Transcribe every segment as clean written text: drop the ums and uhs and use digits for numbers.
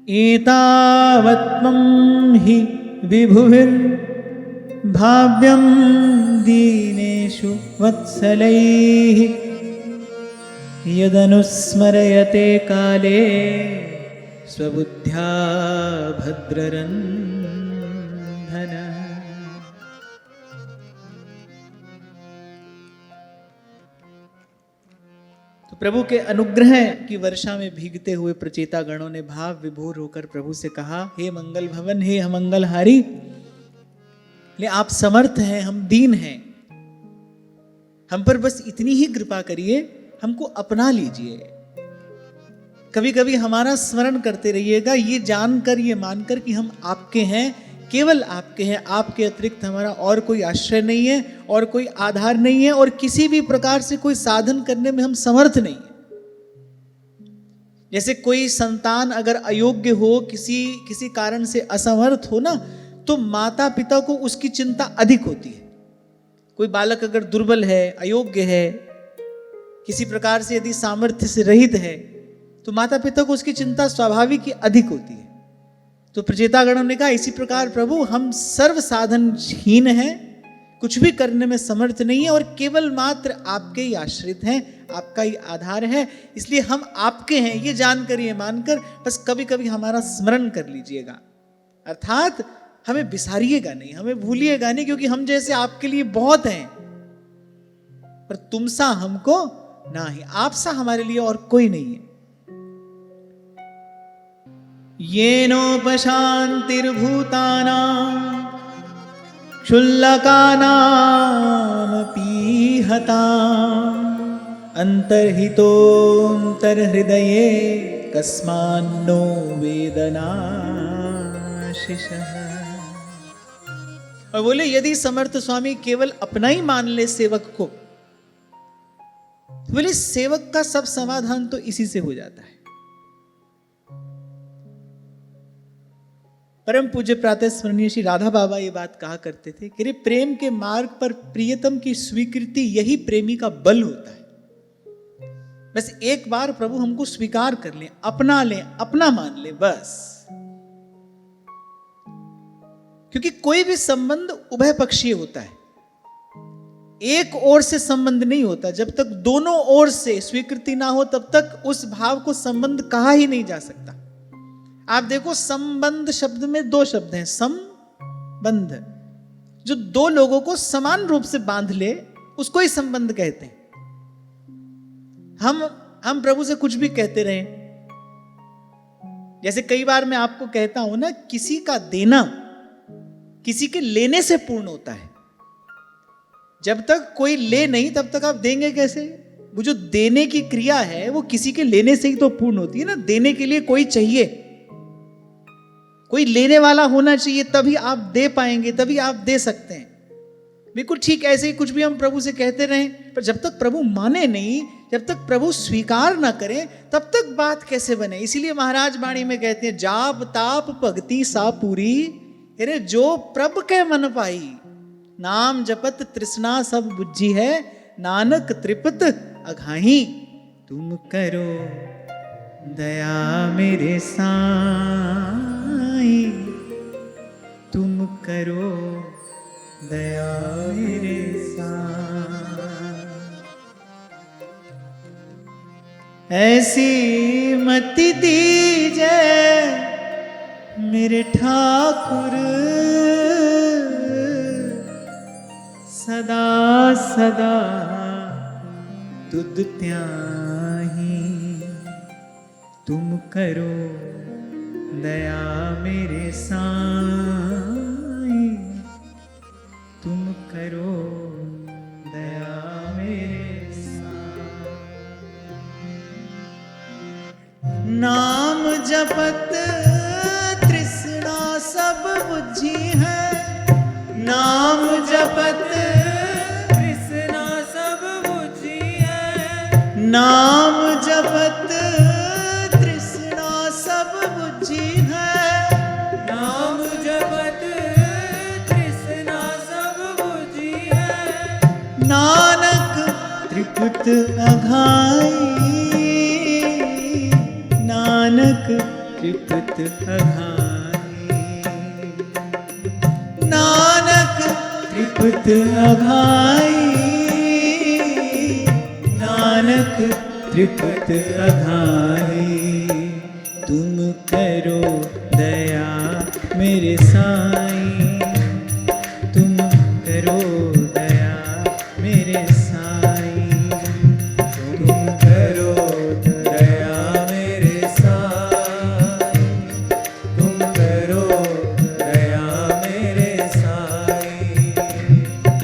एतावत्त्वं हि विभुभिर्भाव्यं दीनेषु वत्सलैः यदनुस्मरयते काले स्वबुद्ध्या भद्ररन्धन। तो प्रभु के अनुग्रह की वर्षा में भीगते हुए प्रचेता गणों ने भाव विभोर होकर प्रभु से कहा, हे मंगल भवन, हे मंगलहारी, ले आप समर्थ हैं, हम दीन हैं, हम पर बस इतनी ही कृपा करिए, हमको अपना लीजिए। कभी कभी हमारा स्मरण करते रहिएगा, ये जानकर, ये मानकर कि हम आपके हैं, केवल आपके हैं, आपके अतिरिक्त हमारा और कोई आश्रय नहीं है और कोई आधार नहीं है और किसी भी प्रकार से कोई साधन करने में हम समर्थ नहीं है। जैसे कोई संतान अगर अयोग्य हो, किसी कारण से असमर्थ हो ना, तो माता पिता को उसकी चिंता अधिक होती है। कोई बालक अगर दुर्बल है, अयोग्य है, किसी प्रकार से यदि सामर्थ्य से रहित है, तो माता पिता को उसकी चिंता स्वाभाविक ही अधिक होती है। तो प्रचेतागणों ने कहा, इसी प्रकार प्रभु हम सर्व साधनहीन हैं, कुछ भी करने में समर्थ नहीं है और केवल मात्र आपके ही आश्रित हैं, आपका ही आधार है, इसलिए हम आपके हैं ये जानकर, ये मानकर बस कभी कभी हमारा स्मरण कर लीजिएगा। अर्थात हमें बिसारिएगा नहीं, हमें भूलिएगा नहीं, क्योंकि हम जैसे आपके लिए बहुत हैं, पर तुम सा हमको ना ही, आप सा हमारे लिए और कोई नहीं है। येनोपशान्तिर्भूतानां क्षुल्लकानामपि हताम् अन्तर्हितोऽन्तर्हृदये कस्मान्नो वेदनाशिषः। और बोले, यदि समर्थ स्वामी केवल अपना ही मान ले सेवक को, बोले सेवक का सब समाधान तो इसी से हो जाता है। परम पूज्य प्रातः स्मरणीय श्री राधा बाबा ये बात कहा करते थे कि प्रेम के मार्ग पर प्रियतम की स्वीकृति यही प्रेमी का बल होता है। बस एक बार प्रभु हमको स्वीकार कर लें, अपना लें, अपना मान लें, बस। क्योंकि कोई भी संबंध उभय पक्षीय होता है, एक ओर से संबंध नहीं होता। जब तक दोनों ओर से स्वीकृति ना हो तब तक उस भाव को संबंध कहा ही नहीं जा सकता। आप देखो, संबंध शब्द में दो शब्द हैं, संबंध, जो दो लोगों को समान रूप से बांध ले उसको ही संबंध कहते हैं। हम प्रभु से कुछ भी कहते रहे, जैसे कई बार मैं आपको कहता हूं ना, किसी का देना किसी के लेने से पूर्ण होता है। जब तक कोई ले नहीं तब तक आप देंगे कैसे? वो जो देने की क्रिया है वो किसी के लेने से ही तो पूर्ण होती है ना। देने के लिए कोई चाहिए, कोई लेने वाला होना चाहिए, तभी आप दे पाएंगे, तभी आप दे सकते हैं। बिल्कुल ठीक ऐसे ही कुछ भी हम प्रभु से कहते रहें, पर जब तक प्रभु माने नहीं, जब तक प्रभु स्वीकार ना करें, तब तक बात कैसे बने। इसीलिए महाराज वाणी में कहते हैं, जाप ताप भक्ति सा पूरी, अरे जो प्रभ के मन पाई, नाम जपत तृष्णा सब बुझी है, नानक त्रिपत अघाही। तुम करो दया मेरे साईं, तुम करो दया मेरे साईं। ऐसी मति दीजे मेरे ठाकुर, सदा सदा तुद त्याही। तुम करो दया मेरे साईं, तुम करो दया मेरे साईं। नाम जपत तृष्णा सब बुझी है, नाम जपत तृष्णा सब बुझी है, नाम जपत तृष्णा सब बुझी है, नाम जपत तृष्णा सब बुझी है, नानक त्रिपुत अघाई, नानक त्रिपुत अघाई, नानक त्रिपत अघाई, नानक त्रिपत अघाई। तुम करो दया मेरे साईं, तुम करो दया मेरे साईं, तुम करो दया मेरे साईं, तुम करो दया मेरे साईं।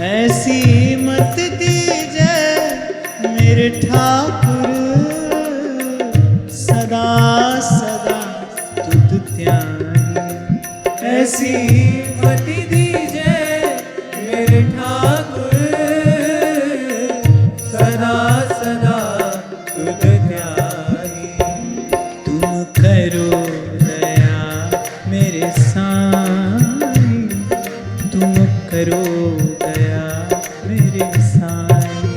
ऐसी मत दीजिए मेरे ठाकुर, सदा सदा तुध ध्यान। ऐसी मति दीजिए मेरे ठाकुर, सदा सदा तुझ ध्याई। तुम करो दया मेरे साईं, तुम करो दया मेरे साईं,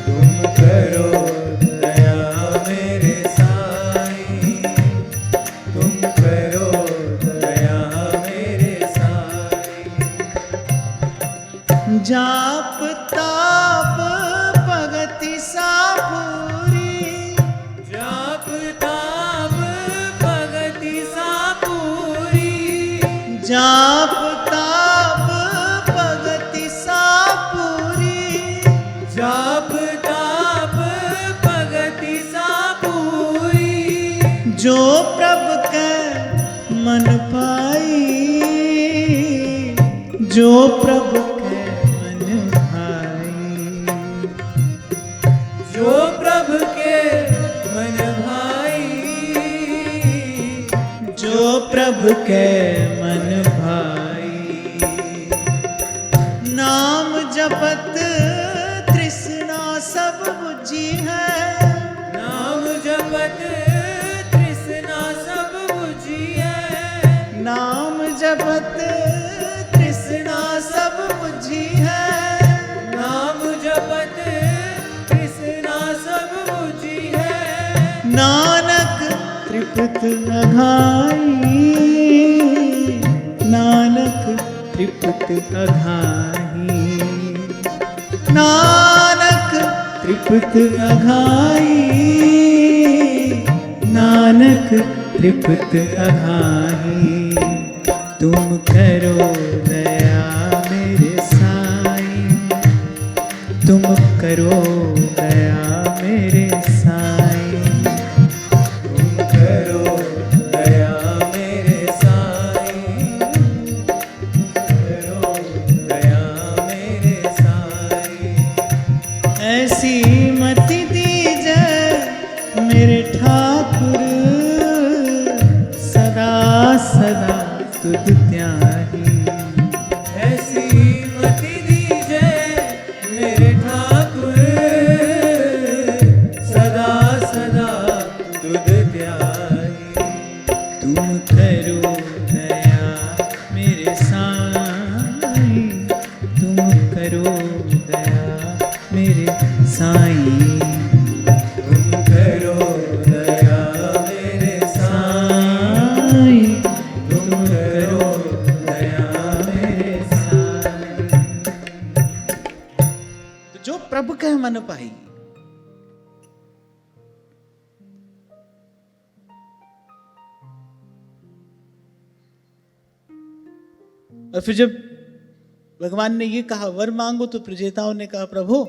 तुम करो दया मेरे साईं, तुम करो दया मेरे साईं। जाप ताप भगति सापूरी, जाप ताप भगति सापूरी, जाप ताप भगति सापूरी। जाप ताप भगति सापूरी। जो प्रभ के मन पाई, जो प्रभ के मन भाई, जो प्रभु के मन भाई, जो प्रभ के मन भाई। नाम जपत तृष्णा सब बुझी है, नाम जपत तृष्णा सब बुझी है, नाम जपत तृष्णा सब बुझी है। नाम जपत तृष्णा सब बुझी है। नानक त्रिपत अघाई, नानक त्रिपत अघाई, नानक त्रिपत अघाई, नानक त्रिपत अघाई। तुम करो दया मेरे साईं, तुम करो दया मेरे साईं, तुम करो दया मेरे साईं, करो दया मेरे साईं। ऐसी मति दीजिए मेरे ठाकुर, सदा सदा तुध त्याही। ऐसी मति दीजिए मेरे ठाकुर, सदा सदा तुझ ध्याई। तुम करो दया मेरे साईं, तुम करो दया मेरे साईं, तुम करो दया मेरे साईं, तुम करो दया मेरे साईं। तो जो प्रभु कह मन पाई, और फिर जब भगवान ने ये कहा वर मांगो, तो प्रजेताओं ने कहा प्रभु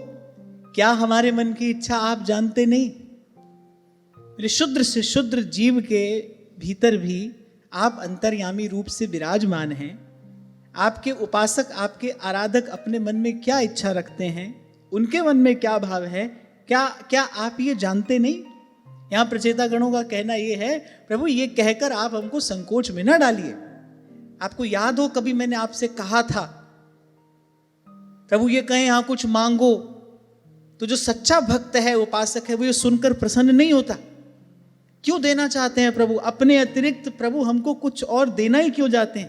क्या हमारे मन की इच्छा आप जानते नहीं? मेरे शुद्र से शुद्र जीव के भीतर भी आप अंतर्यामी रूप से विराजमान हैं। आपके उपासक, आपके आराधक अपने मन में क्या इच्छा रखते हैं, उनके मन में क्या भाव है, क्या आप ये जानते नहीं? यहां प्रचेता गणों का कहना यह है, प्रभु ये कहकर आप हमको संकोच में ना डालिए। आपको याद हो कभी मैंने आपसे कहा था, प्रभु ये कहें यहां कुछ मांगो, तो जो सच्चा भक्त है, उपासक है, वो ये सुनकर प्रसन्न नहीं होता। क्यों देना चाहते हैं प्रभु? अपने अतिरिक्त प्रभु हमको कुछ और देना ही क्यों जाते हैं?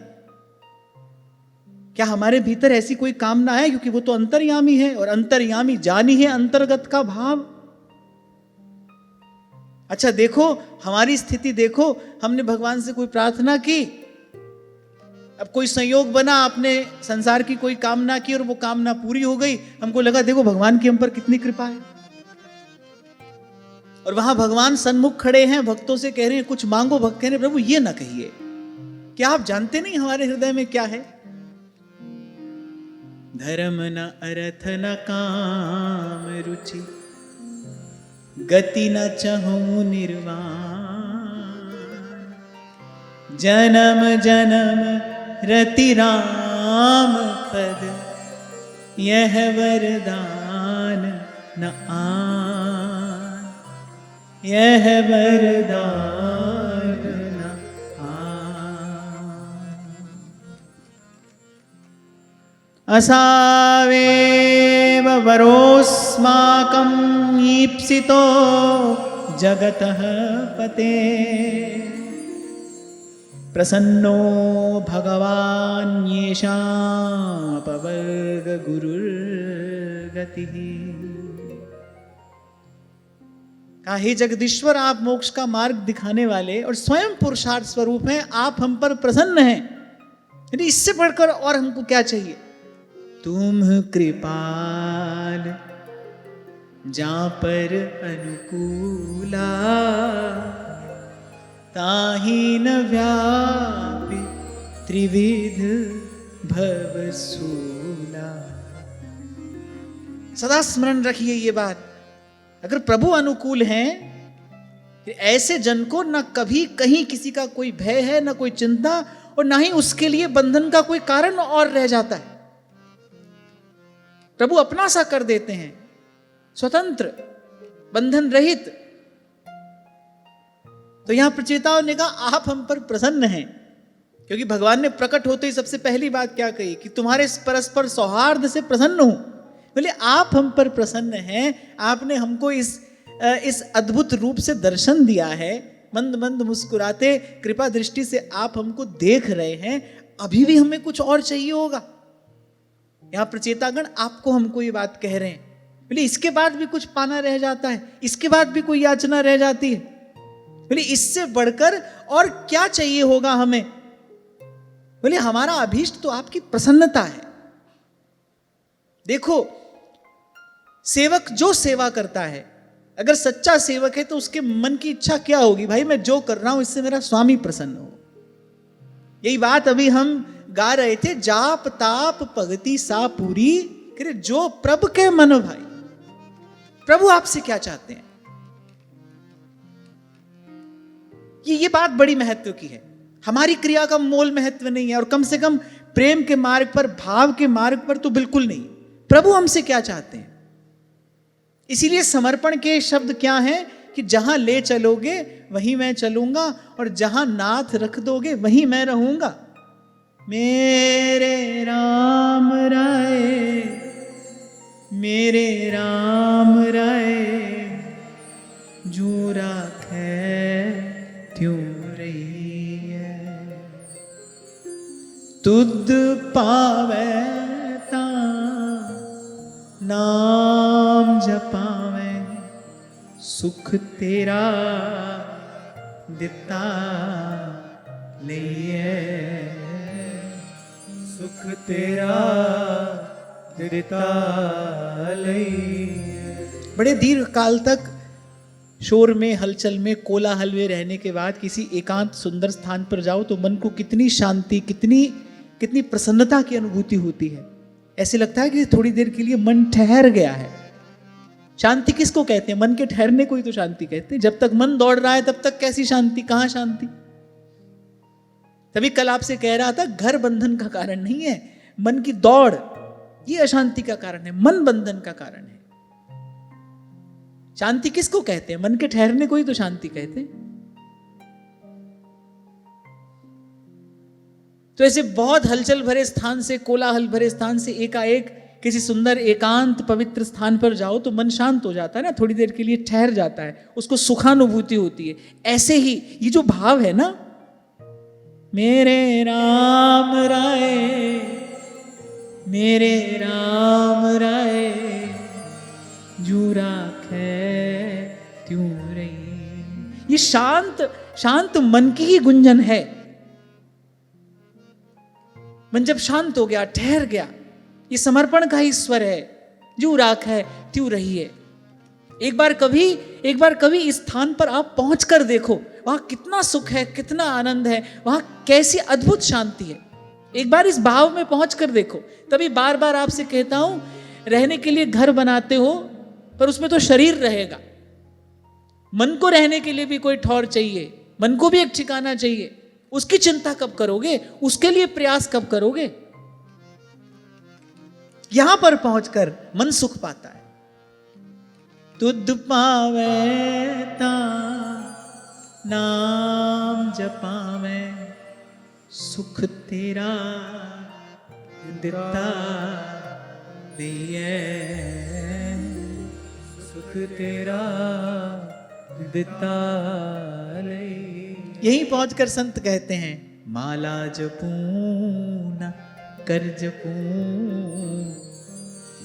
क्या हमारे भीतर ऐसी कोई कामना है? क्योंकि वो तो अंतर्यामी है, और अंतर्यामी जानी है अंतर्गत का भाव। अच्छा देखो, हमारी स्थिति देखो, हमने भगवान से कोई प्रार्थना की, अब कोई संयोग बना, आपने संसार की कोई कामना की और वो कामना पूरी हो गई, हमको लगा देखो भगवान की हम पर कितनी कृपा है। और वहां भगवान सन्मुख खड़े हैं, भक्तों से कह रहे हैं कुछ मांगो, भक्त कह रहे हैं प्रभु ये ना कहिए, क्या आप जानते नहीं हमारे हृदय में क्या है? धर्म न अर्थ न काम रुचि, गति न चहु निर्वाण, जन्म जन्म रति राम पद, यह वरदान न आन, यह वरदान न आन। असावेव वरोस्माकं ईप्सितो जगतः पते, प्रसन्नो भगवान् येषामपवर्ग गुरुर्गतिः। कहा हे जगदीश्वर, आप मोक्ष का मार्ग दिखाने वाले और स्वयं पुरुषार्थ स्वरूप हैं, आप हम पर प्रसन्न हैं, यदि इससे बढ़कर और हमको क्या चाहिए? तुम कृपाल जा पर अनुकूला, ताहि न व्यापी त्रिविध भवसूला। सदा स्मरण रखिए ये बात, अगर प्रभु अनुकूल हैं, ऐसे जन को न कभी कहीं किसी का कोई भय है, न कोई चिंता, और ना ही उसके लिए बंधन का कोई कारण और रह जाता है। प्रभु अपना सा कर देते हैं, स्वतंत्र, बंधन रहित। तो यहां प्रचेताओं ने कहा आप हम पर प्रसन्न हैं, क्योंकि भगवान ने प्रकट होते ही सबसे पहली बात क्या कही कि तुम्हारे परस्पर सौहार्द से प्रसन्न हूं। बोले आप हम पर प्रसन्न हैं, आपने हमको इस अद्भुत रूप से दर्शन दिया है, मंद मंद मुस्कुराते कृपा दृष्टि से आप हमको देख रहे हैं, अभी भी हमें कुछ और चाहिए होगा। यहां प्रचेतागण आपको हमको ये बात कह रहे हैं, बोले इसके बाद भी कुछ पाना रह जाता है, इसके बाद भी कोई याचना रह जाती है, बोले इससे बढ़कर और क्या चाहिए होगा हमें? बोले हमारा अभीष्ट तो आपकी प्रसन्नता है। देखो सेवक जो सेवा करता है, अगर सच्चा सेवक है तो उसके मन की इच्छा क्या होगी? भाई मैं जो कर रहा हूं इससे मेरा स्वामी प्रसन्न हो। यही बात अभी हम गा रहे थे, जाप ताप भगति सा पूरी, जो प्रभु के मन भाई। प्रभु आपसे क्या चाहते हैं? ये बात बड़ी महत्व की है। हमारी क्रिया का मोल महत्व नहीं है, और कम से कम प्रेम के मार्ग पर, भाव के मार्ग पर तो बिल्कुल नहीं। प्रभु हमसे क्या चाहते हैं? इसीलिए समर्पण के शब्द क्या हैं कि जहां ले चलोगे वहीं मैं चलूंगा, और जहां नाथ रख दोगे वहीं मैं रहूंगा। मेरे राम राय, मेरे राम राय, जो राखे त्यों रही है, तुद पावे ता नाम जपावे, सुख तेरा दिता लइए, सुख तेरा दिता लइए। बड़े दीर्घ काल तक शोर में, हलचल में, कोलाहल में रहने के बाद किसी एकांत सुंदर स्थान पर जाओ तो मन को कितनी शांति, कितनी प्रसन्नता की अनुभूति होती है। ऐसे लगता है कि थोड़ी देर के लिए मन ठहर गया है। शांति किसको कहते हैं? मन के ठहरने को ही तो शांति कहते हैं। जब तक मन दौड़ रहा है तब तक कैसी शांति, कहां शांति? तभी कल आपसे कह रहा था, घर बंधन का कारण नहीं है, मन की दौड़ ये अशांति का कारण है, मन बंधन का कारण है। शांति किसको कहते हैं? मन के ठहरने को ही तो शांति कहते हैं। तो ऐसे बहुत हलचल भरे स्थान से, कोलाहल भरे स्थान से एकाएक किसी सुंदर एकांत पवित्र स्थान पर जाओ तो मन शांत हो जाता है ना, थोड़ी देर के लिए ठहर जाता है, उसको सुखानुभूति होती है। ऐसे ही ये जो भाव है ना, मेरे राम राय, मेरे राम राय, जो राखे त्यों रही, ये शांत शांत मन की ही गुंजन है। मन जब शांत हो गया, ठहर गया, ये समर्पण का ही स्वर है। जो राख है त्यों रही है। एक बार कभी इस स्थान पर आप पहुंच कर देखो, वहां कितना सुख है, कितना आनंद है, वहां कैसी अद्भुत शांति है। एक बार इस भाव में पहुंच कर देखो। तभी बार बार आपसे कहता हूं, रहने के लिए घर बनाते हो पर उसमें तो शरीर रहेगा, मन को रहने के लिए भी कोई ठौर चाहिए, मन को भी एक ठिकाना चाहिए। उसकी चिंता कब करोगे, उसके लिए प्रयास कब करोगे। यहां पर पहुंचकर मन सुख पाता है। तुद पावे ता नाम जपावे, सुख तेरा दिता दिए, सुख तेरा दिता ले। यहीं पहुंचकर संत कहते हैं, माला जपूं न कर जपूं,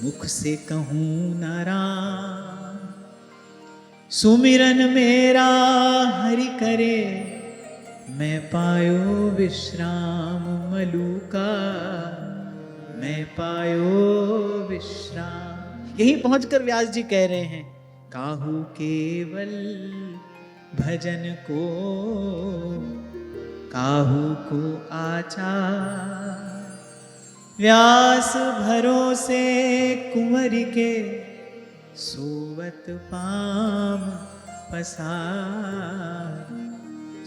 मुख से कहूं न राम, सुमिरन मेरा हरि करे, मैं पायो विश्राम मलूका, मैं पायो विश्राम। यहीं पहुंचकर व्यास जी कह रहे हैं, काहू केवल भजन को, काहू को आचार, व्यास भरोसे कुंवर के, सोवत पाम पसार,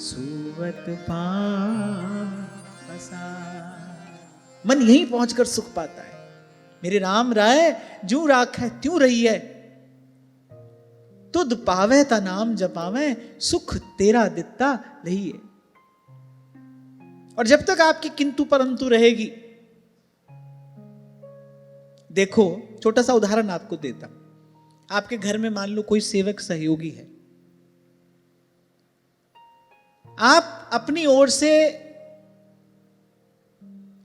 सोवत पाम पसार। मन यहीं पहुंचकर सुख पाता है। मेरे राम राय जो राख है त्यों रही है, तुद पावे ता नाम जपावे, सुख तेरा दिता लही है। और जब तक आपकी किंतु परंतु रहेगी, देखो छोटा सा उदाहरण आपको देता। आपके घर में मान लो कोई सेवक सहयोगी है, आप अपनी ओर से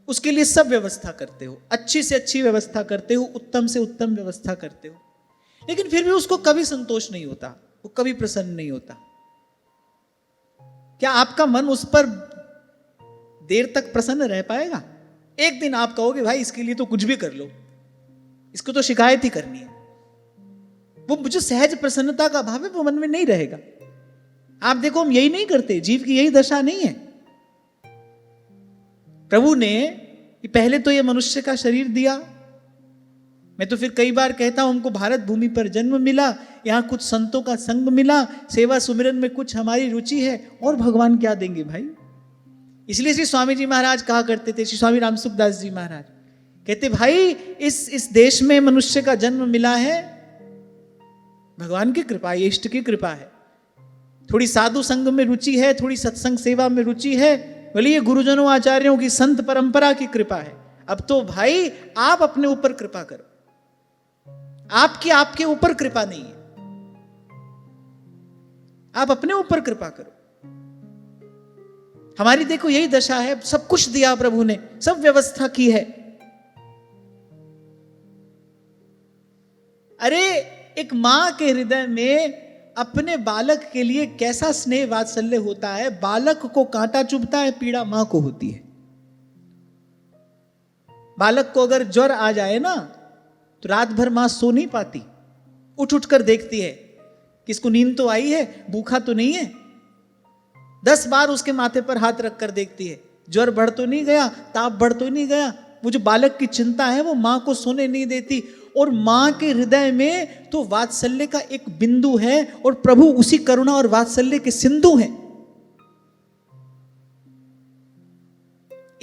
उसके लिए सब व्यवस्था करते हो, अच्छी से अच्छी व्यवस्था करते हो, उत्तम से उत्तम व्यवस्था करते हो, लेकिन फिर भी उसको कभी संतोष नहीं होता, वो कभी प्रसन्न नहीं होता। क्या आपका मन उस पर देर तक प्रसन्न रह पाएगा? एक दिन आप कहोगे भाई इसके लिए तो कुछ भी कर लो, इसको तो शिकायत ही करनी है। वो मुझे सहज प्रसन्नता का भाव है, वो मन में नहीं रहेगा। आप देखो हम यही नहीं करते, जीव की यही दशा नहीं है। प्रभु ने पहले तो ये मनुष्य का शरीर दिया, मैं तो फिर कई बार कहता हूं हमको भारत भूमि पर जन्म मिला, यहां कुछ संतों का संग मिला, सेवा सुमिरन में कुछ हमारी रुचि है, और भगवान क्या देंगे भाई। इसलिए श्री स्वामी जी महाराज कहा करते थे, श्री स्वामी रामसुखदास जी महाराज कहते भाई इस देश में मनुष्य का जन्म मिला है, भगवान की कृपा, ये इष्ट की कृपा है। थोड़ी साधु संग में रुचि है, थोड़ी सत्संग सेवा में रुचि है, बोले ये गुरुजनों आचार्यों की संत परंपरा की कृपा है। अब तो भाई आप अपने ऊपर कृपा करो, आपके ऊपर कृपा नहीं है, आप अपने ऊपर कृपा करो। हमारी देखो यही दशा है, सब कुछ दिया प्रभु ने, सब व्यवस्था की है। अरे एक मां के हृदय में अपने बालक के लिए कैसा स्नेह वात्सल्य होता है। बालक को कांटा चुभता है, पीड़ा मां को होती है। बालक को अगर ज्वर आ जाए ना तो रात भर मां सो नहीं पाती, उठ उठ कर देखती है कि इसको नींद तो आई है, भूखा तो नहीं है। 10 बार उसके माथे पर हाथ रख कर देखती है, ज्वर बढ़ तो नहीं गया, ताप बढ़ तो नहीं गया। वो जो बालक की चिंता है वो मां को सोने नहीं देती। और मां के हृदय में तो वात्सल्य का एक बिंदु है, और प्रभु उसी करुणा और वात्सल्य के सिंधु हैं।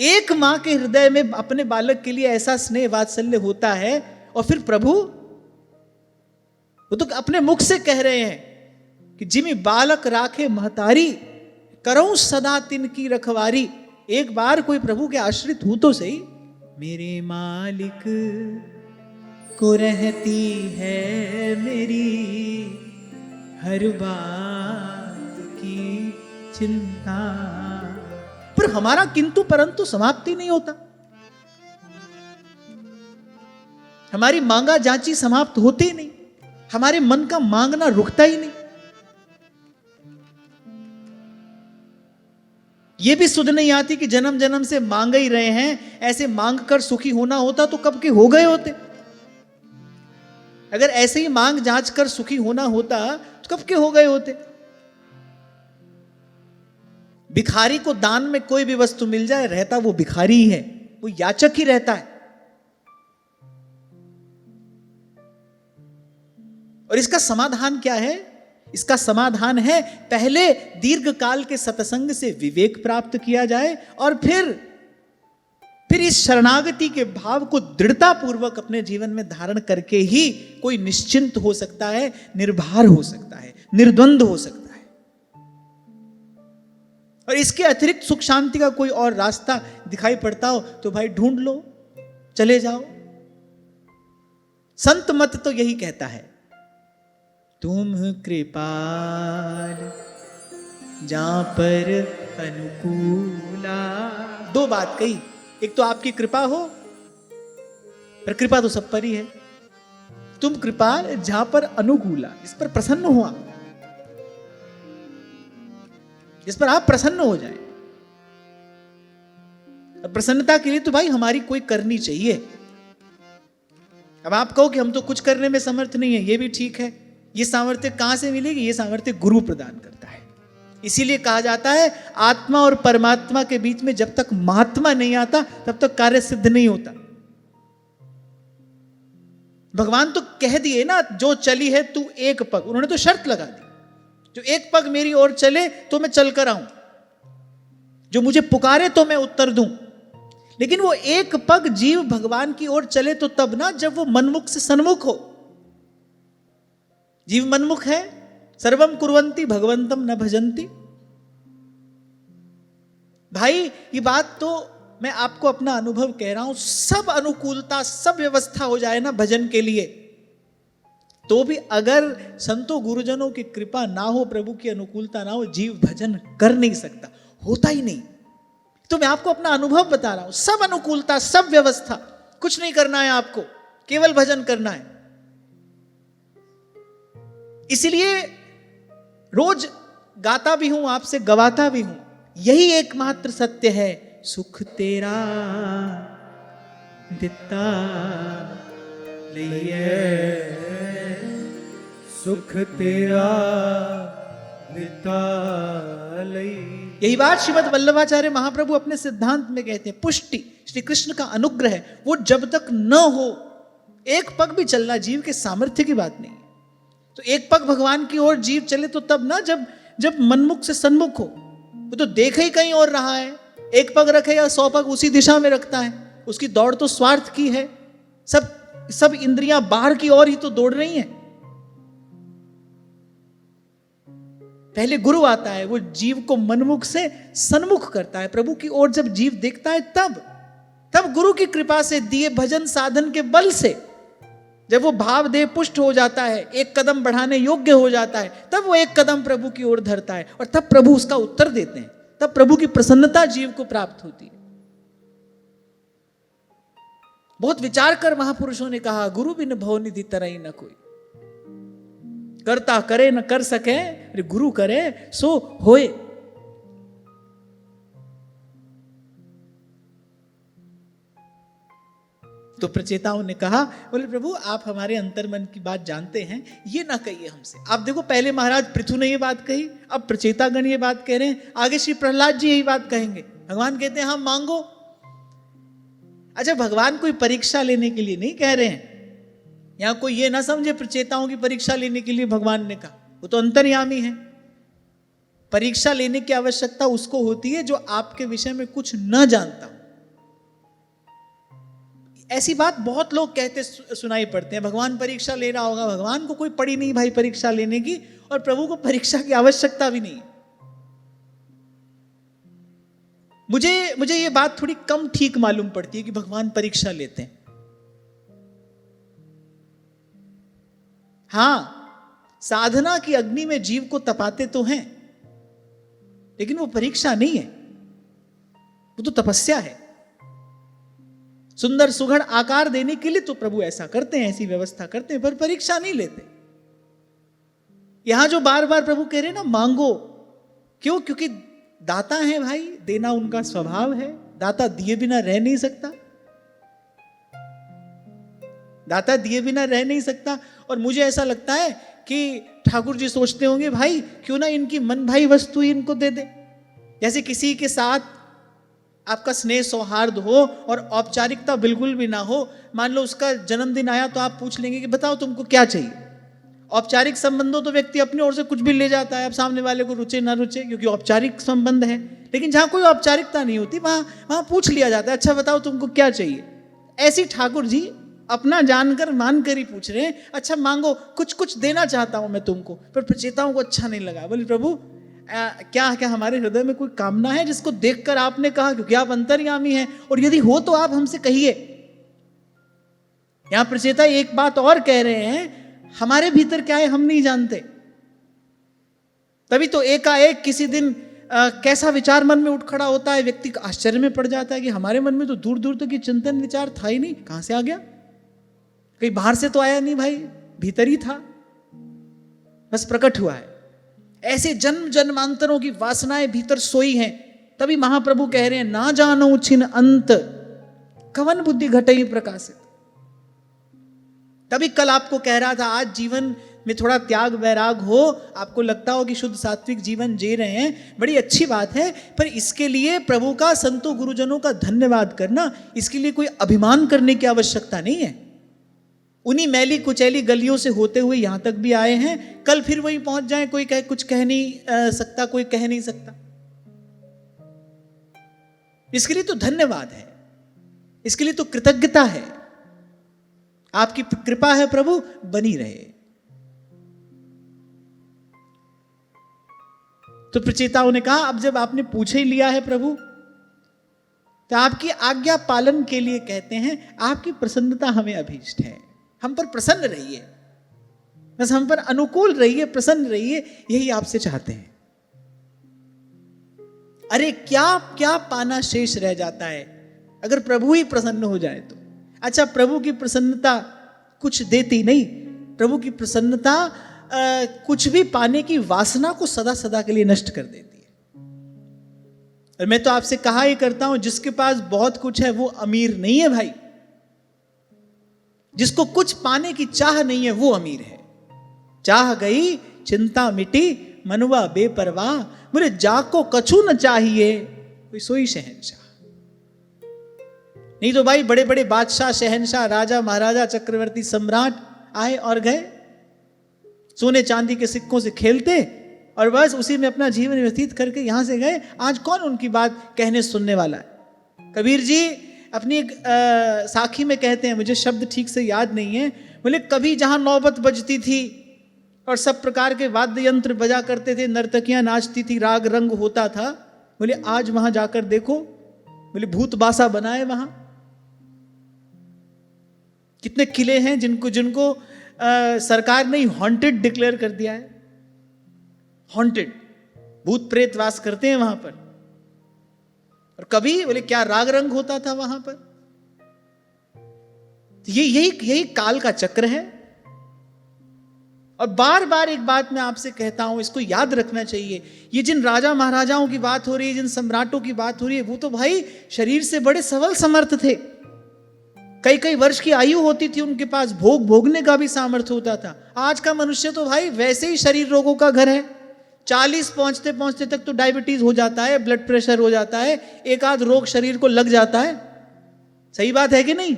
एक मां के हृदय में अपने बालक के लिए ऐसा स्नेह वात्सल्य होता है, और फिर प्रभु वो तो अपने मुख से कह रहे हैं कि जिमी बालक राखे महतारी, करऊं सदा तिनकी रखवारी। एक बार कोई प्रभु के आश्रित हो तो सही। मेरे मालिक को रहती है मेरी हर बात की चिंता, पर हमारा किंतु परंतु समाप्ति नहीं होता। हमारी मांगा जांची समाप्त होती ही नहीं, हमारे मन का मांगना रुकता ही नहीं। ये भी सुध नहीं आती कि जन्म जन्म से मांग ही रहे हैं, ऐसे मांग कर सुखी होना होता तो कब के हो गए होते। अगर ऐसे ही मांग जांच कर सुखी होना होता तो कब के हो गए होते। भिखारी को दान में कोई भी वस्तु मिल जाए, रहता वो भिखारी ही है, वो याचक ही रहता है। और इसका समाधान क्या है? इसका समाधान है पहले दीर्घ काल के सत्संग से विवेक प्राप्त किया जाए और फिर इस शरणागति के भाव को दृढ़ता पूर्वक अपने जीवन में धारण करके ही कोई निश्चिंत हो सकता है, निर्भर हो सकता है, निर्द्वंद हो सकता है। और इसके अतिरिक्त सुख शांति का कोई और रास्ता दिखाई पड़ता हो तो भाई ढूंढ लो, चले जाओ। संत मत तो यही कहता है, तुम कृपाल जहां पर अनुकूला। दो बात कही, एक तो आपकी कृपा हो, पर कृपा तो सब पर ही है। तुम कृपाल जहां पर अनुकूला, इस पर प्रसन्न हो आप, जिस पर आप प्रसन्न हो जाए। प्रसन्नता के लिए तो भाई हमारी कोई करनी चाहिए। अब आप कहो कि हम तो कुछ करने में समर्थ नहीं है, ये भी ठीक है। ये सामर्थ्य कहां से मिलेगी? ये सामर्थ्य गुरु प्रदान करता है। इसीलिए कहा जाता है आत्मा और परमात्मा के बीच में जब तक महात्मा नहीं आता तब तक कार्य सिद्ध नहीं होता। भगवान तो कह दिए ना, जो चली है तू एक पग, उन्होंने तो शर्त लगा दी, जो एक पग मेरी ओर चले तो मैं चल कर आऊं, जो मुझे पुकारे तो मैं उत्तर दूं। लेकिन वो एक पग जीव भगवान की ओर चले तो तब ना, जब वो मनमुख से सन्मुख हो। जीव मनमुख है, सर्वम कुर्वन्ति भगवंतम न भजन्ति। भाई ये बात तो मैं आपको अपना अनुभव कह रहा हूं। सब अनुकूलता, सब व्यवस्था हो जाए ना भजन के लिए, तो भी अगर संतों गुरुजनों की कृपा ना हो, प्रभु की अनुकूलता ना हो, जीव भजन कर नहीं सकता, होता ही नहीं। तो मैं आपको अपना अनुभव बता रहा हूं। सब अनुकूलता, सब व्यवस्था, कुछ नहीं करना है आपको, केवल भजन करना है। इसलिए रोज गाता भी हूं, आपसे गवाता भी हूं। यही एकमात्र सत्य है, सुख तेरा दिता लइए, सुख तेरा दिता लई। यही बात श्रीमद् वल्लभाचार्य महाप्रभु अपने सिद्धांत में कहते हैं। पुष्टि श्री कृष्ण का अनुग्रह है, वो जब तक न हो, एक पग भी चलना जीव के सामर्थ्य की बात नहीं है। तो एक पग भगवान की ओर जीव चले तो तब ना, जब मनमुख से सन्मुख हो। वो तो देख ही कहीं और रहा है, एक पग रखे या 100 पग उसी दिशा में रखता है। उसकी दौड़ तो स्वार्थ की है, सब इंद्रियां बाहर की ओर ही तो दौड़ रही हैं। पहले गुरु आता है, वो जीव को मनमुख से सन्मुख करता है। प्रभु की ओर जब जीव देखता है तब गुरु की कृपा से दिए भजन साधन के बल से जब वो भाव देह पुष्ट हो जाता है, एक कदम बढ़ाने योग्य हो जाता है, तब वो एक कदम प्रभु की ओर धरता है और तब प्रभु उसका उत्तर देते हैं। तब प्रभु की प्रसन्नता जीव को प्राप्त होती है। बहुत विचार कर महापुरुषों ने कहा, गुरु बिन भवनिधि तरई न कोई। करता करे न कर सके, अरे गुरु करे सो होए। तो प्रचेताओं ने कहा, बोले प्रभु आप हमारे अंतर मन की बात जानते हैं, ये ना कहिए हमसे। आप देखो, पहले महाराज पृथु ने ये बात कही, अब प्रचेतागण ये बात कह रहे हैं, आगे श्री प्रहलाद जी यही बात कहेंगे। भगवान कहते हैं हाँ मांगो। अच्छा, भगवान कोई परीक्षा लेने के लिए नहीं कह रहे हैं। यहां कोई ये ना समझे प्रचेताओं की परीक्षा लेने के लिए भगवान ने कहा, वो तो अंतर्यामी है। परीक्षा लेने की आवश्यकता उसको होती है जो आपके विषय में कुछ न जानता हो। ऐसी बात बहुत लोग कहते सुनाई पड़ते हैं, भगवान परीक्षा ले रहा होगा। भगवान को कोई पड़ी नहीं भाई परीक्षा लेने की, और प्रभु को परीक्षा की आवश्यकता भी नहीं। मुझे ये बात थोड़ी कम ठीक मालूम पड़ती है कि भगवान परीक्षा लेते हैं। हां, साधना की अग्नि में जीव को तपाते तो हैं, लेकिन वो परीक्षा नहीं है, वो तो तपस्या है। सुंदर सुघड़ आकार देने के लिए तो प्रभु ऐसा करते हैं, ऐसी व्यवस्था करते हैं, पर परीक्षा नहीं लेते। यहां जो बार बार प्रभु कह रहे हैं ना, मांगो। क्यों? क्योंकि दाता है भाई, देना उनका स्वभाव है, दाता दिए बिना रह नहीं सकता, दाता दिए बिना रह नहीं सकता। और मुझे ऐसा लगता है कि ठाकुर जी सोचते होंगे भाई क्यों ना इनकी मन भाई वस्तु ही इनको दे दे। जैसे किसी के साथ आपका स्नेह सौहार्द हो और औपचारिकता बिल्कुल भी ना हो, मान लो उसका जन्मदिन आया तो आप पूछ लेंगे कि बताओ तुमको क्या चाहिए। औपचारिक संबंधों तो व्यक्ति अपनी ओर से कुछ भी ले जाता है, अब सामने वाले को रुचे ना रुचे, क्योंकि औपचारिक संबंध है। लेकिन जहां कोई औपचारिकता नहीं होती वहां पूछ लिया जाता है, अच्छा बताओ तुमको क्या चाहिए। ऐसी ठाकुर जी अपना जानकर मानकर ही पूछ रहे हैं, अच्छा मांगो, कुछ कुछ देना चाहता हूं मैं तुमको। पर प्रचेताओं को अच्छा नहीं लगा, बोले प्रभु क्या क्या हमारे हृदय में कोई कामना है जिसको देखकर आपने कहा, क्योंकि आप अंतर्यामी हैं, और यदि हो तो आप हमसे कहिए। यहां प्रचेता एक बात और कह रहे हैं, हमारे भीतर क्या है हम नहीं जानते। तभी तो एकाएक किसी दिन कैसा विचार मन में उठ खड़ा होता है, व्यक्ति आश्चर्य में पड़ जाता है कि हमारे मन में तो दूर दूर तक ये चिंतन विचार था ही नहीं, कहां से आ गया, कहीं बाहर से तो आया नहीं भाई, भीतर ही था, बस प्रकट हुआ है। ऐसे जन्म जन्मांतरों की वासनाएं भीतर सोई हैं। तभी महाप्रभु कह रहे हैं, ना जानो छिन अंत कवन बुद्धि घटई प्रकाशित। तभी कल आपको कह रहा था, आज जीवन में थोड़ा त्याग वैराग हो, आपको लगता हो कि शुद्ध सात्विक जीवन जी रहे हैं, बड़ी अच्छी बात है, पर इसके लिए प्रभु का, संतों गुरुजनों का धन्यवाद करना, इसके लिए कोई अभिमान करने की आवश्यकता नहीं है। उन्हीं मैली कुचैली गलियों से होते हुए यहां तक भी आए हैं, कल फिर वहीं पहुंच जाए, कोई कुछ कह नहीं सकता, कोई कह नहीं सकता। इसके लिए तो धन्यवाद है, इसके लिए तो कृतज्ञता है। आपकी कृपा है प्रभु, बनी रहे। तो प्रचेताओं ने कहा, अब जब आपने पूछ ही लिया है प्रभु, तो आपकी आज्ञा पालन के लिए कहते हैं, आपकी प्रसन्नता हमें अभीष्ट है, हम पर प्रसन्न रहिए, बस हम पर अनुकूल रहिए, प्रसन्न रहिए, यही आपसे चाहते हैं। अरे क्या क्या पाना शेष रह जाता है अगर प्रभु ही प्रसन्न हो जाए तो। अच्छा, प्रभु की प्रसन्नता कुछ देती नहीं, प्रभु की प्रसन्नता कुछ भी पाने की वासना को सदा सदा के लिए नष्ट कर देती है। और मैं तो आपसे कहा ही करता हूं, जिसके पास बहुत कुछ है वो अमीर नहीं है भाई, जिसको कुछ पाने की चाह नहीं है वो अमीर है। चाह गई चिंता मिटी मनुआ बेपरवाह, बोले जाको कछु न चाहिए कोई सोई शहंशाह। नहीं तो भाई बड़े बड़े बादशाह, शहंशाह, राजा महाराजा, चक्रवर्ती, सम्राट आए और गए, सोने चांदी के सिक्कों से खेलते और बस उसी में अपना जीवन व्यतीत करके यहां से गए। आज कौन उनकी बात कहने सुनने वाला है। कबीर जी अपनी एक साखी में कहते हैं, मुझे शब्द ठीक से याद नहीं है, बोले कभी जहां नौबत बजती थी और सब प्रकार के वाद्य यंत्र बजा करते थे, नर्तकियां नाचती थी, राग रंग होता था, बोले आज वहां जाकर देखो, बोले भूत बासा बनाए वहां। कितने किले हैं जिनको सरकार ने हॉन्टेड डिक्लेयर कर दिया है, हॉन्टेड, भूत प्रेत वास करते हैं वहां पर। और कभी बोले क्या राग रंग होता था वहां पर। यही काल का चक्र है। और बार बार एक बात मैं आपसे कहता हूं, इसको याद रखना चाहिए, ये जिन राजा महाराजाओं की बात हो रही है, जिन सम्राटों की बात हो रही है, वो तो भाई शरीर से बड़े सबल समर्थ थे, कई कई वर्ष की आयु होती थी उनके पास, भोगने का भी सामर्थ्य होता था। आज का मनुष्य तो भाई वैसे ही शरीर रोगों का घर है, 40 पहुंचते पहुंचते तक तो डायबिटीज हो जाता है, ब्लड प्रेशर हो जाता है, एक आध रोग शरीर को लग जाता है। सही बात है कि नहीं?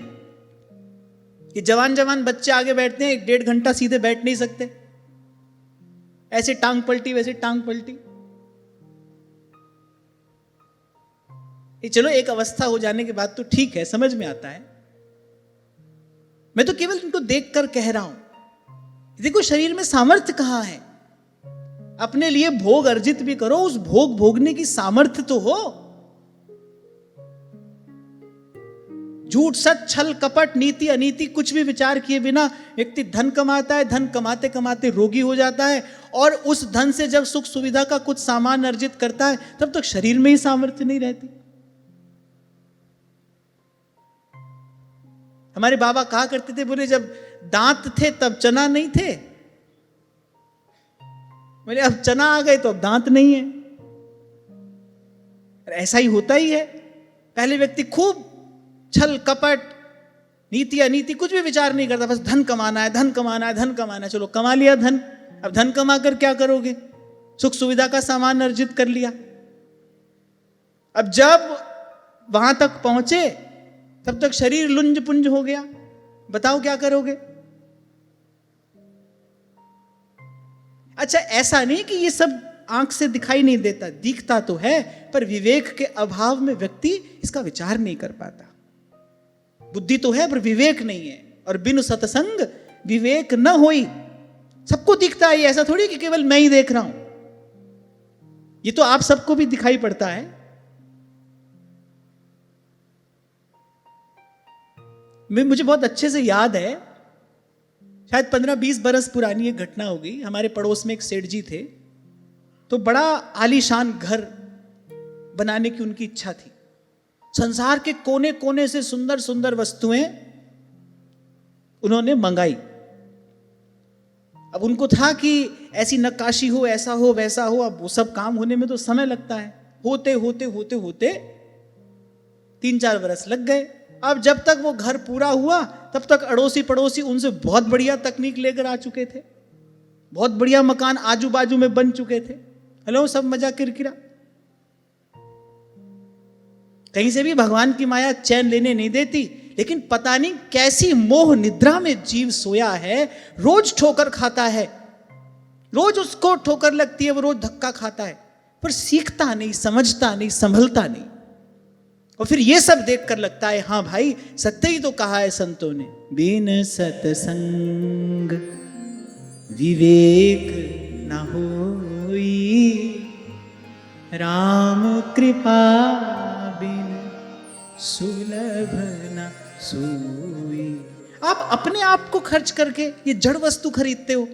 कि जवान जवान बच्चे आगे बैठते हैं, 1.5 घंटा सीधे बैठ नहीं सकते, ऐसे टांग पलटी वैसे टांग पलटी। चलो एक अवस्था हो जाने के बाद तो ठीक है, समझ में आता है। मैं तो केवल इनको देखकर कह रहा हूं, देखो शरीर में सामर्थ्य कहां है। अपने लिए भोग अर्जित भी करो, उस भोग भोगने की सामर्थ्य तो हो। झूठ सच छल कपट नीति अनीति कुछ भी विचार किए बिना व्यक्ति धन कमाता है, धन कमाते कमाते रोगी हो जाता है, और उस धन से जब सुख सुविधा का कुछ सामान अर्जित करता है तब तक शरीर में ही सामर्थ्य नहीं रहती। हमारे बाबा कहा करते थे, बोले जब दांत थे तब चना नहीं थे, बोले अब चना आ गए तो अब दांत नहीं है। और ऐसा ही होता ही है। पहले व्यक्ति खूब छल कपट, नीति अनीति कुछ भी विचार नहीं करता, बस धन कमाना है, धन कमाना है, धन कमाना है। चलो कमा लिया धन, अब धन कमा कर क्या करोगे? सुख सुविधा का सामान अर्जित कर लिया। अब जब वहां तक पहुंचे तब तक शरीर लुंज पुंज हो गया। बताओ क्या करोगे? अच्छा, ऐसा नहीं कि ये सब आंख से दिखाई नहीं देता, दिखता तो है, पर विवेक के अभाव में व्यक्ति इसका विचार नहीं कर पाता। बुद्धि तो है पर विवेक नहीं है, और बिनु सत्संग विवेक न होई। सबको दिखता है, ऐसा थोड़ी कि केवल मैं ही देख रहा हूं, ये तो आप सबको भी दिखाई पड़ता है। मुझे बहुत अच्छे से याद है, शायद 15-20 बरस पुरानी एक घटना हो गई। हमारे पड़ोस में एक सेठ जी थे, तो बड़ा आलीशान घर बनाने की उनकी इच्छा थी। संसार के कोने कोने से सुंदर सुंदर वस्तुएं उन्होंने मंगाई। अब उनको था कि ऐसी नक्काशी हो, ऐसा हो, वैसा हो। अब वो सब काम होने में तो समय लगता है। होते होते होते होते 3-4 बरस लग गए। अब जब तक वो घर पूरा हुआ तब तक अड़ोसी पड़ोसी उनसे बहुत बढ़िया तकनीक लेकर आ चुके थे, बहुत बढ़िया मकान आजू बाजू में बन चुके थे। हेलो, सब मजा किरकिरा। कहीं से भी भगवान की माया चैन लेने नहीं देती, लेकिन पता नहीं कैसी मोह निद्रा में जीव सोया है। रोज ठोकर खाता है, रोज उसको ठोकर लगती है, वो रोज धक्का खाता है, पर सीखता नहीं, समझता नहीं, संभलता नहीं। और फिर ये सब देखकर लगता है हाँ भाई, सत्य ही तो कहा है संतों ने, बिन सत्संग विवेक न होई, राम कृपा बिन सुलभ न सोई। आप अपने आप को खर्च करके ये जड़ वस्तु खरीदते हो,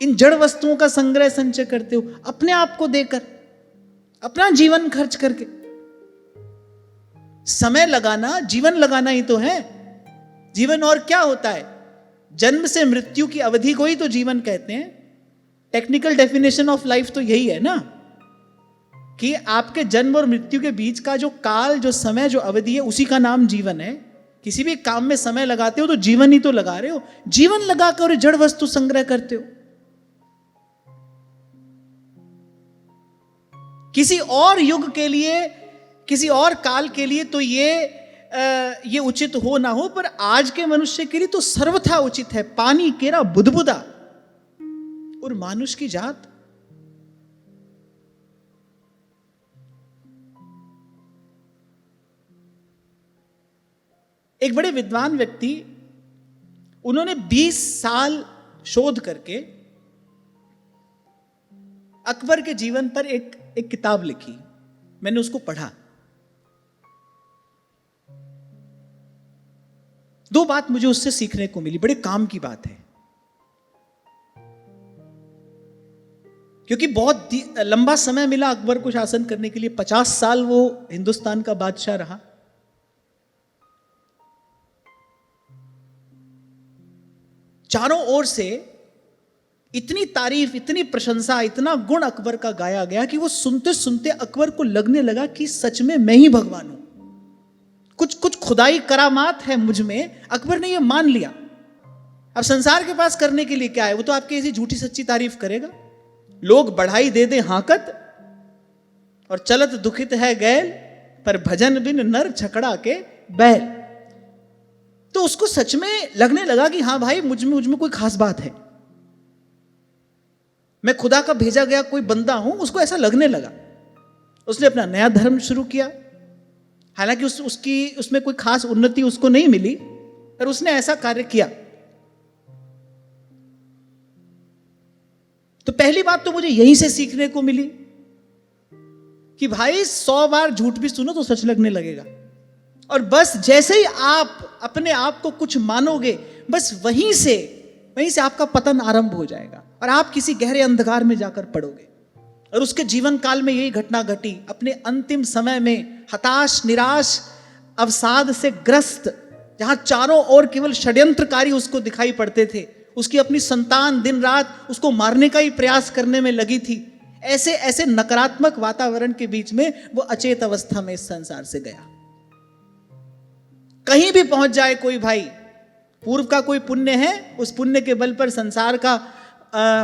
इन जड़ वस्तुओं का संग्रह संचय करते हो, अपने आप को देकर, अपना जीवन खर्च करके। समय लगाना जीवन लगाना ही तो है। जीवन और क्या होता है? जन्म से मृत्यु की अवधि को ही तो जीवन कहते हैं। टेक्निकल डेफिनेशन ऑफ लाइफ तो यही है ना, कि आपके जन्म और मृत्यु के बीच का जो काल, जो समय, जो अवधि है, उसी का नाम जीवन है। किसी भी काम में समय लगाते हो तो जीवन ही तो लगा रहे हो। जीवन लगाकर जड़ वस्तु संग्रह करते हो। किसी और युग के लिए, किसी और काल के लिए तो ये उचित हो ना हो, पर आज के मनुष्य के लिए तो सर्वथा उचित है। पानी केरा बुदबुदा और मानुष की जात। एक बड़े विद्वान व्यक्ति, उन्होंने 20 साल शोध करके अकबर के जीवन पर एक किताब लिखी। मैंने उसको पढ़ा। 2 बात मुझे उससे सीखने को मिली, बड़े काम की बात है। क्योंकि बहुत लंबा समय मिला अकबर को शासन करने के लिए। 50 साल वो हिंदुस्तान का बादशाह रहा। चारों ओर से इतनी तारीफ, इतनी प्रशंसा, इतना गुण अकबर का गाया गया कि वो सुनते सुनते अकबर को लगने लगा कि सच में मैं ही भगवान हूं, कुछ खुदाई करामात है मुझ में। अकबर ने ये मान लिया। अब संसार के पास करने के लिए क्या है? वो तो आपकी ऐसी झूठी सच्ची तारीफ करेगा। लोग बढ़ाई दे दे हाकत, और चलत दुखित है गैल, पर भजन बिन नर छकड़ा के बैल। तो उसको सच में लगने लगा कि हाँ भाई, मुझ में कोई खास बात है, मैं खुदा का भेजा गया कोई बंदा हूं। उसको ऐसा लगने लगा। उसने अपना नया धर्म शुरू किया। हालांकि उसमें कोई खास उन्नति उसको नहीं मिली, पर उसने ऐसा कार्य किया। तो पहली बात तो मुझे यहीं से सीखने को मिली कि भाई 100 बार झूठ भी सुनो तो सच लगने लगेगा। और बस जैसे ही आप अपने आप को कुछ मानोगे, बस वहीं से आपका पतन आरंभ हो जाएगा और आप किसी गहरे अंधकार में जाकर पड़ोगे। और उसके जीवन काल में यही घटना घटी। अपने अंतिम समय में हताश, निराश, अवसाद से ग्रस्त, जहां चारों ओर केवल षड्यंत्रकारी उसको दिखाई पड़ते थे, उसकी अपनी संतान दिन रात उसको मारने का ही प्रयास करने में लगी थी। ऐसे ऐसे नकारात्मक वातावरण के बीच में वो अचेत अवस्था में इस संसार से गया। कहीं भी पहुंच जाए कोई भाई, पूर्व का कोई पुण्य है, उस पुण्य के बल पर संसार का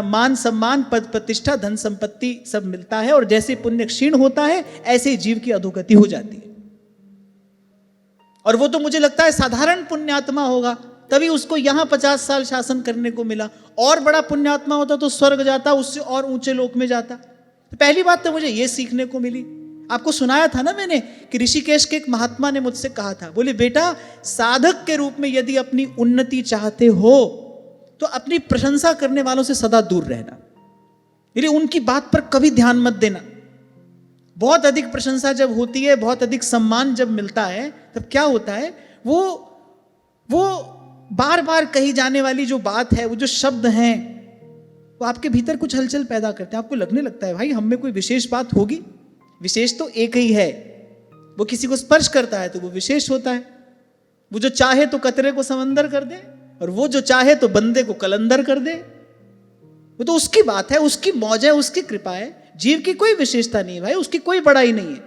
मान सम्मान पद प्रतिष्ठा धन संपत्ति सब मिलता है, और जैसे पुण्य क्षीण होता है ऐसे ही जीव की अधोगति हो जाती है। और वो तो मुझे लगता है साधारण पुण्यात्मा होगा, तभी उसको यहां 50 साल शासन करने को मिला। और बड़ा पुण्यात्मा होता तो स्वर्ग जाता, उससे और ऊंचे लोक में जाता। तो पहली बात तो मुझे ये सीखने को मिली। आपको सुनाया था ना मैंने कि ऋषिकेश के एक महात्मा ने मुझसे कहा था, बोले बेटा साधक के रूप में यदि अपनी उन्नति चाहते हो तो अपनी प्रशंसा करने वालों से सदा दूर रहना, यानी उनकी बात पर कभी ध्यान मत देना। बहुत अधिक प्रशंसा जब होती है, बहुत अधिक सम्मान जब मिलता है, तब क्या होता है, वो बार बार कही जाने वाली जो बात है, वो जो शब्द हैं, वो आपके भीतर कुछ हलचल पैदा करते हैं। आपको लगने लगता है भाई हम में कोई विशेष बात होगी। विशेष तो एक ही है, वो किसी को स्पर्श करता है तो वो विशेष होता है। वो जो चाहे तो कतरे को समंदर कर दे, और वो जो चाहे तो बंदे को कलंदर कर दे। वो तो उसकी बात है, उसकी मौज है, उसकी कृपा है। जीव की कोई विशेषता नहीं है भाई, उसकी कोई बड़ाई नहीं है।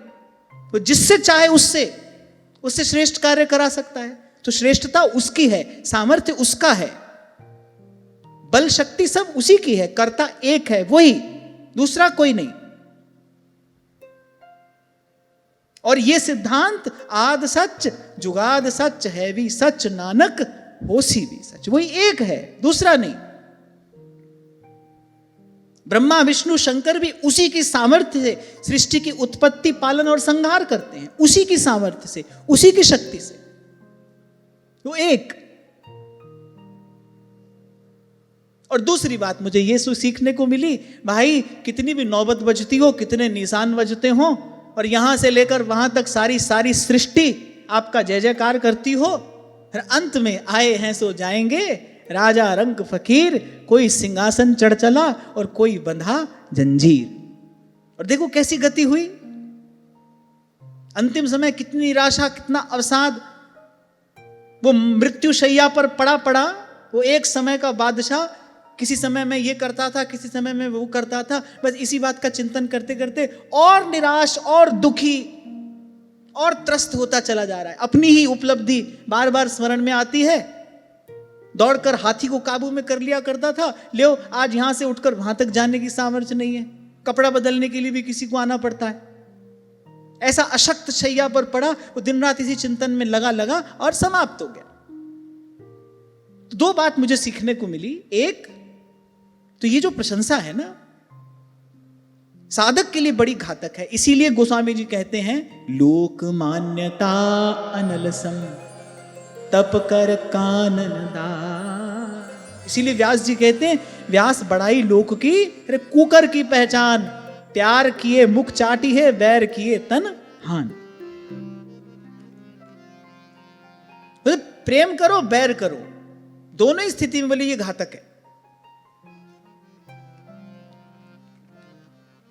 वो जिससे चाहे उससे श्रेष्ठ कार्य करा सकता है। तो श्रेष्ठता उसकी है, सामर्थ्य उसका है, बल शक्ति सब उसी की है, कर्ता एक है, वही, दूसरा कोई नहीं। और ये सिद्धांत आद सच जुगाद सच है भी सच, नानक होसी भी सच। वही एक है, दूसरा नहीं। ब्रह्मा विष्णु शंकर भी उसी की सामर्थ्य से सृष्टि की उत्पत्ति पालन और संहार करते हैं, उसी की सामर्थ्य से, उसी की शक्ति से। वो एक। और दूसरी बात मुझे ये सीखने को मिली, भाई कितनी भी नौबत बजती हो, कितने निशान बजते हो, और यहां से लेकर वहां तक सारी सृष्टि आपका जय जयकार करती हो, फिर अंत में आए हैं सो जाएंगे, राजा रंग फकीर, कोई सिंहासन चढ़ चला और कोई बंधा जंजीर। और देखो कैसी गति हुई। अंतिम समय कितनी निराशा, कितना अवसाद। वो मृत्यु शैया पर पड़ा, वो एक समय का बादशाह, किसी समय में ये करता था, किसी समय में वो करता था, बस इसी बात का चिंतन करते करते और निराश और दुखी और त्रस्त होता चला जा रहा है। अपनी ही उपलब्धि बार बार स्मरण में आती है। दौड़कर हाथी को काबू में कर लिया करता था, ले आज यहां से उठकर वहां तक जाने की सामर्थ्य नहीं है, कपड़ा बदलने के लिए भी किसी को आना पड़ता है। ऐसा अशक्त शैया पर पड़ा, वो दिन रात इसी चिंतन में लगा और समाप्त हो गया। तो दो बात मुझे सीखने को मिली। एक तो ये जो प्रशंसा है ना, साधक के लिए बड़ी घातक है। इसीलिए गोस्वामी जी कहते हैं, लोक मान्यता अनलसम तप कर कानन दार। इसीलिए व्यास जी कहते हैं, व्यास बड़ाई लोक की, अरे कुकर की पहचान, प्यार किए मुख चाटी है, बैर किए तन हान। प्रेम करो बैर करो, दोनों ही स्थिति में बोले ये घातक है।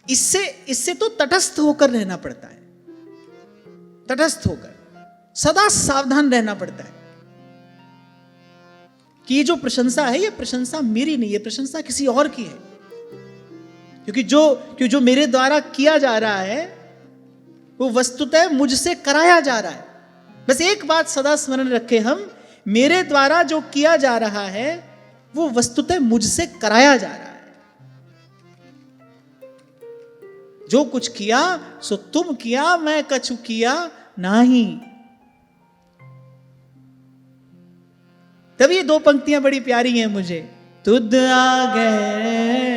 इससे तो तटस्थ होकर रहना पड़ता है, तटस्थ होकर सदा सावधान रहना पड़ता है कि ये जो प्रशंसा है, ये प्रशंसा मेरी नहीं है, प्रशंसा किसी और की है। क्योंकि जो मेरे द्वारा किया जा रहा है वो वस्तुतः मुझसे कराया जा रहा है। बस एक बात सदा स्मरण रखें हम, मेरे द्वारा जो किया जा रहा है वो वस्तुतः मुझसे कराया जा रहा है। जो कुछ किया सो तुम किया, मैं कछु किया नहीं। तभी ये दो पंक्तियां बड़ी प्यारी हैं मुझे। तुद आ गए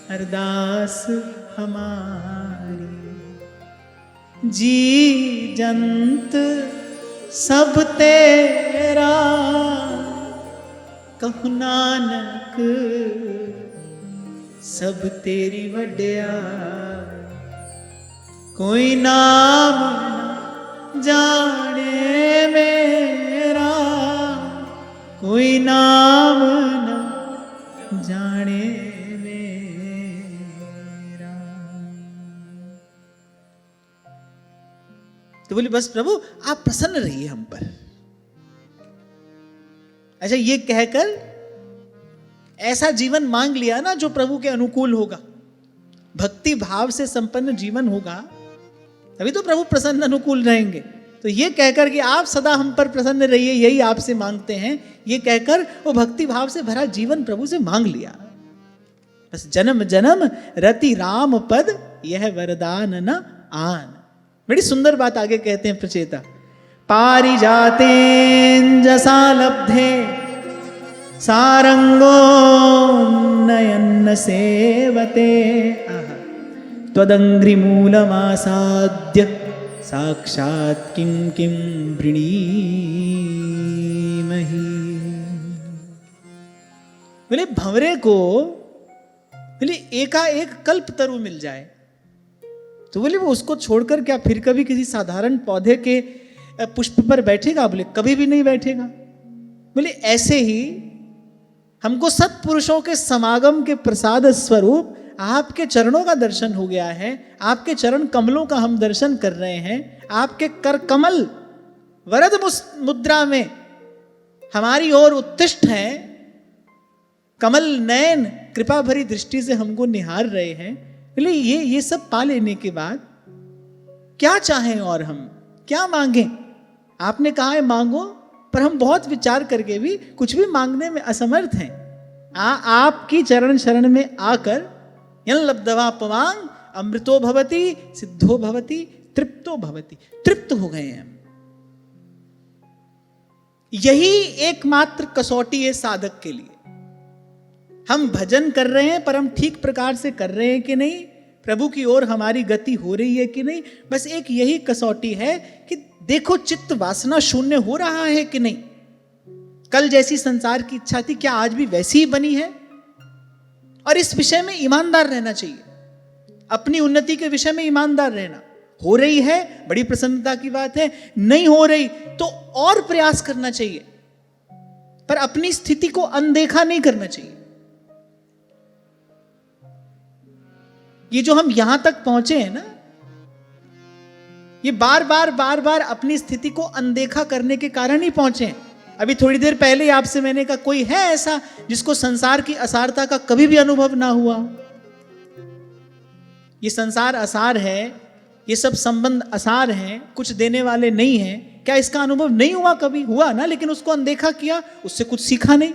अरदास हमारी, जी जंत सब तेरा, कहु नानक सब तेरी वड्या, कोई नाम न जाने मेरा, कोई नाम न जाने मेरा। तो बोले बस प्रभु आप प्रसन्न रहिए हम पर। अच्छा ये कहकर ऐसा जीवन मांग लिया ना जो प्रभु के अनुकूल होगा, भक्ति भाव से संपन्न जीवन होगा, तभी तो प्रभु प्रसन्न अनुकूल रहेंगे। तो ये कहकर कि आप सदा हम पर प्रसन्न रहिए, यही आपसे मांगते हैं, ये कहकर वो भक्ति भाव से भरा जीवन प्रभु से मांग लिया। बस जन्म जन्म रति राम पद यह वरदान न आन। बड़ी सुंदर बात आगे कहते हैं प्रचेता, पारिजातेन लब्धे सारंगो नयन सेवते त्वदंघ्रिमूलमासाद्य साक्षात् किं किं वृणीमहि। बोले भंवरे को बोले एकाएक कल्प तरु मिल जाए तो बोले वो उसको छोड़कर क्या फिर कभी किसी साधारण पौधे के पुष्प पर बैठेगा? बोले कभी भी नहीं बैठेगा। बोले ऐसे ही हमको सत्पुरुषों के समागम के प्रसाद स्वरूप आपके चरणों का दर्शन हो गया है, आपके चरण कमलों का हम दर्शन कर रहे हैं, आपके कर कमल वरद मुद्रा में हमारी ओर उत्तिष्ठ हैं, कमल नयन कृपा भरी दृष्टि से हमको निहार रहे हैं। बोले ये सब पा लेने के बाद क्या चाहें और हम क्या मांगें? आपने कहा है मांगो, पर हम बहुत विचार करके भी कुछ भी मांगने में असमर्थ हैं। आपकी चरण शरण में आकर यन लब्धवा पवांग अमृतो भवति सिद्धो भवति तृप्तो भवति, तृप्त हो गए हैं। यही एकमात्र कसौटी है साधक के लिए। हम भजन कर रहे हैं पर हम ठीक प्रकार से कर रहे हैं कि नहीं, प्रभु की ओर हमारी गति हो रही है कि नहीं, बस एक यही कसौटी है कि देखो चित्त वासना शून्य हो रहा है कि नहीं। कल जैसी संसार की इच्छा थी क्या आज भी वैसी ही बनी है? और इस विषय में ईमानदार रहना चाहिए, अपनी उन्नति के विषय में ईमानदार रहना। हो रही है बड़ी प्रसन्नता की बात है, नहीं हो रही तो और प्रयास करना चाहिए, पर अपनी स्थिति को अनदेखा नहीं करना चाहिए। ये जो हम यहां तक पहुंचे हैं ना, ये बार बार अपनी स्थिति को अनदेखा करने के कारण ही पहुंचे हैं। अभी थोड़ी देर पहले आपसे मैंने कहा कोई है ऐसा जिसको संसार की असारता का कभी भी अनुभव ना हुआ? ये संसार असार है, ये सब संबंध असार हैं, कुछ देने वाले नहीं हैं। क्या इसका अनुभव नहीं हुआ? कभी हुआ ना, लेकिन उसको अनदेखा किया, उससे कुछ सीखा नहीं।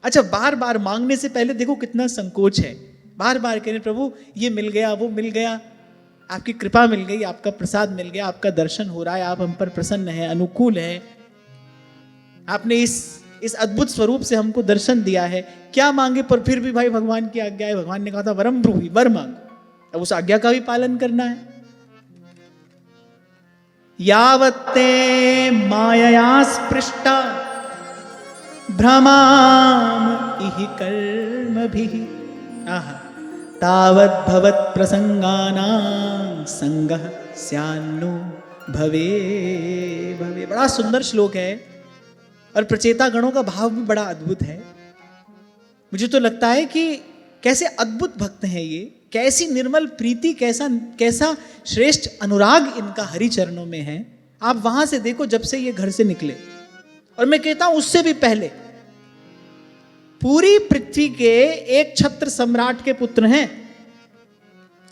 अच्छा, बार बार मांगने से पहले देखो कितना संकोच है। बार बार कह रहे प्रभु ये मिल गया, वो मिल गया, आपकी कृपा मिल गई, आपका प्रसाद मिल गया, आपका दर्शन हो रहा है, आप हम पर प्रसन्न हैं, अनुकूल हैं, आपने इस अद्भुत स्वरूप से हमको दर्शन दिया है। क्या मांगे? पर फिर भी भाई भगवान की आज्ञा है, भगवान ने कहा था वरम ब्रूहि, वर मांगो। अब उस आज्ञा का भी पालन करना है। यावत्ते मायया स्पृष्टा भ्रमाम इहि कर्मभिः आहा तावत् भवत् प्रसंगानां संगः स्यान्नो भवे भवे। बड़ा सुंदर श्लोक है और प्रचेता गणों का भाव भी बड़ा अद्भुत है। मुझे तो लगता है कि कैसे अद्भुत भक्त हैं ये, कैसी निर्मल प्रीति, कैसा श्रेष्ठ अनुराग इनका हरि चरणों में है। आप वहां से देखो जब से ये घर से निकले, और मैं कहता हूं उससे भी पहले, पूरी पृथ्वी के एक छत्र सम्राट के पुत्र हैं।